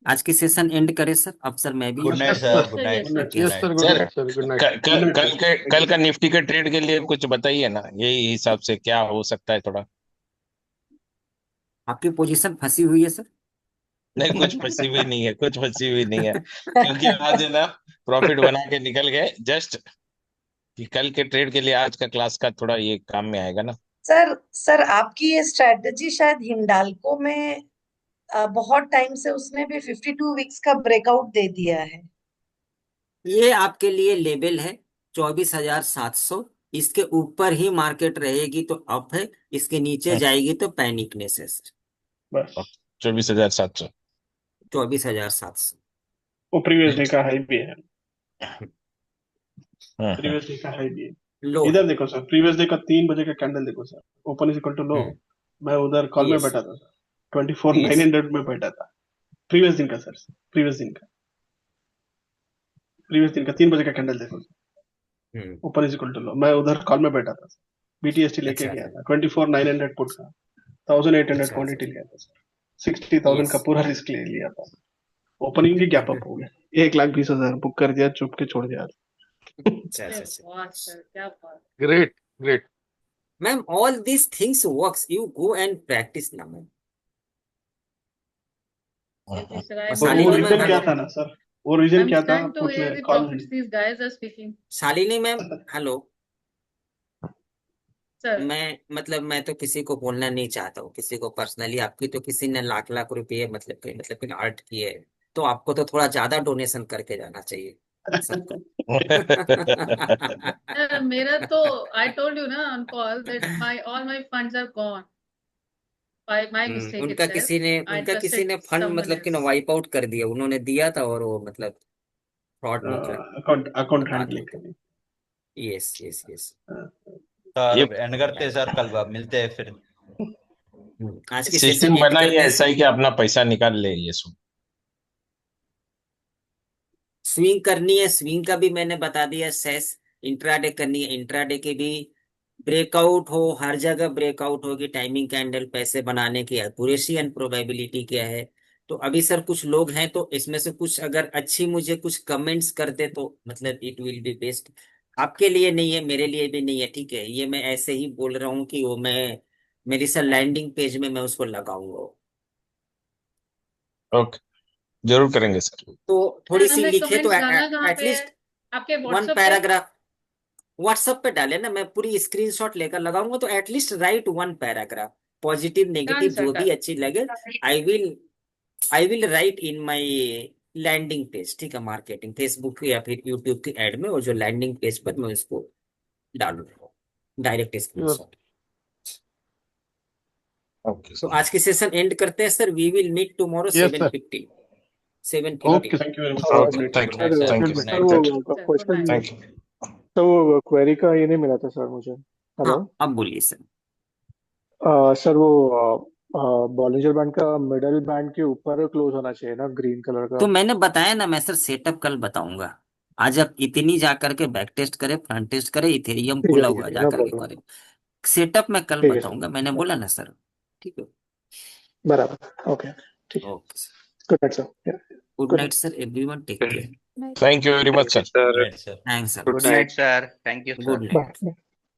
आज की सेशन एंड करें सर, अब सर मैं भी good night yes sir, sir, good night, Yes, good yes night. Sir, good sir night sir, good night. Good night sir. कल का निफ्टी के ट्रेड के लिए कुछ बताइए ना, यही हिसाब से क्या हो सकता है थोड़ा। आपकी पोजीशन फंसी हुई है सर। नहीं कुछ फंसी हुई नहीं है, कुछ फंसी हुई नहीं है, क्योंकि आज है ना प्रॉफिट बना के निकल गए जस्ट, कि कल के ट्रेड के लिए आज का क्लास का थोड़ा ये काम में आएगा ना। सर आपकी ये स्ट्रेटजी शायद हिंडाल्को में बहुत टाइम से उसने भी 52 वीक्स का ब्रेकआउट दे दिया है। ये आपके लिए लेवल है 24,700, इसके ऊपर ही मार्केट रहेगी तो अप है, इसके नीचे जाएगी तो पैनिकनेस है सर। बस 24,700। 24,700 वो प्रीवियस डे का हाई भी है, प्रीवियस डे का हाई भी है। लो इधर है। देखो सर, प्रीवियस डे का 3 बजे का कैंडल देखो sir, open is equal to low. मैं उधर कॉल में यस बैठा था सर, 24 यस 900 में बैठा था। प्रीवियस दिन का सर, प्रीवियस दिन का, प्रीवियस दिन का 3 बजे का कैंडल देखो sir, open is equal to low. मैं उधर कॉल में बैठा था सर, बीटीएसटी लेके अच्छा गया था 24 900 पुट का, 1800 अच्छा क्वांटिटी लिया था सर, 60,000 का यस पूरा रिस्क ले लिया था। ओपनिंग भी गैप अप हो गया, 1,20,000 बुक कर दिया, चुप के छोड़ दिया। अच्छा अरे अच्छा। वाह सर, क्या बात। Great great. Ma'am all these things works, you go and practice ना मैम। This is और I'm वो Shalini trying ma'am reason to क्या हेलो, था ना सर, वो रीजन I'm क्या था trying to पूछ hear ले the कॉल में। topics these guys are speaking. Shalini ma'am hello. Sir, मैं मतलब मैं तो किसी को बोलना नहीं चाहता हूँ, किसी को पर्सनली। आपकी तो किसी ने लाख लाख रुपए मतलब आर्ट किए हैं, तो आपको तो थोड़ा ज्यादा डोनेशन करके जाना चाहिए सबको। sir, मेरा तो I told you ना on call that all my funds are gone by my mistake उनका itself. किसी ने I trusted फंड someone मतलब कि ना else. वाइप आउट कर दिया, उन्होंने दिया था और वो मतलब फ्रॉड निकला, अकाउंट हैंड बर्बाद हो लेके गया। Yes yes yes. ये सर एंड करते हैं सर, कल मिलते हैं फिर। आज की सेशन सिस्टम एंड बना ही करते हैं ऐसा सर। ही कि अपना पैसा निकाल ले ये सब। स्विंग करनी है, स्विंग का भी मैंने बता दिया। सेस इंट्राडे करनी है, इंट्राडे के भी ब्रेकआउट हो, हर जगह ब्रेकआउट होगी। टाइमिंग कैंडल पैसे बनाने की एक्यूरेसी एंड प्रोबेबिलिटी क्या है। तो अभी सर कुछ लोग हैं, तो इसमें से कुछ अगर अच्छी मुझे कुछ कमेंट्स करते तो मतलब इट विल बी बेस्ट। आपके लिए नहीं है, मेरे लिए भी नहीं है, ठीक है। ये मैं ऐसे ही बोल रहा हूँ कि वो मैं मेरी सर लैंडिंग पेज में मैं उसको लगाऊंगा। ओके, जरूर करेंगे सर। तो थोड़ी Sir, सी हमें लिखे तो कमेंट्स डालना कहाँ पे है? एटलीस्ट आपके वन व्हाट्सएप पे? पैराग्राफ व्हाट्सएप पे डाले ना, मैं पूरी स्क्रीनशॉट लेकर लगाऊंगा। तो at least write one paragraph, positive done negative sir, जो भी डन। अच्छी लगे। I will I will write in my landing page, ठीक है। मार्केटिंग फेसबुक या फिर यूट्यूब की एड में, और जो लैंडिंग पेज पर मैं उसको डालूंगा डायरेक्ट स्क्रीनशॉट। ओके तो आज की सेशन एंड करते हैं sir. We will meet tomorrow yes sir. 7:50 7:50। Okay thank you very much, okay, good night. Thank good you night sir, thank you good sir night. वो sir, good question, night. Thank you. तो वो क्वेरी का ये नहीं मिला था सर मुझे। हाँ हेलो। अब बोलिए सर। सर वो बॉलिंजर बैंड का मिडल बैंड के ऊपर क्लोज होना चाहिए ना, ग्रीन कलर तो का। मैंने बताया ना, मैं सर सेटअप कल बताऊंगा। आज आप इतनी जा करके बैक टेस्ट करे, फ्रंट टेस्ट करे, इथेरियम ठीक है खुला ठीक है हुआ ठीक जा है, नो करके प्रॉब्लम। करे। सेटअप मैं कल ठीक है बताऊंगा, मैंने सर, बोला ना सर। ठीक है। बराबर, ओके ठीक है। Okay sir. Good night sir. Good good night sir, everyone take care. Night. Thank you very much sir. Sir Right, sir. Thanks sir. Good night, sir. Thank you, sir. Good bye night. Bye.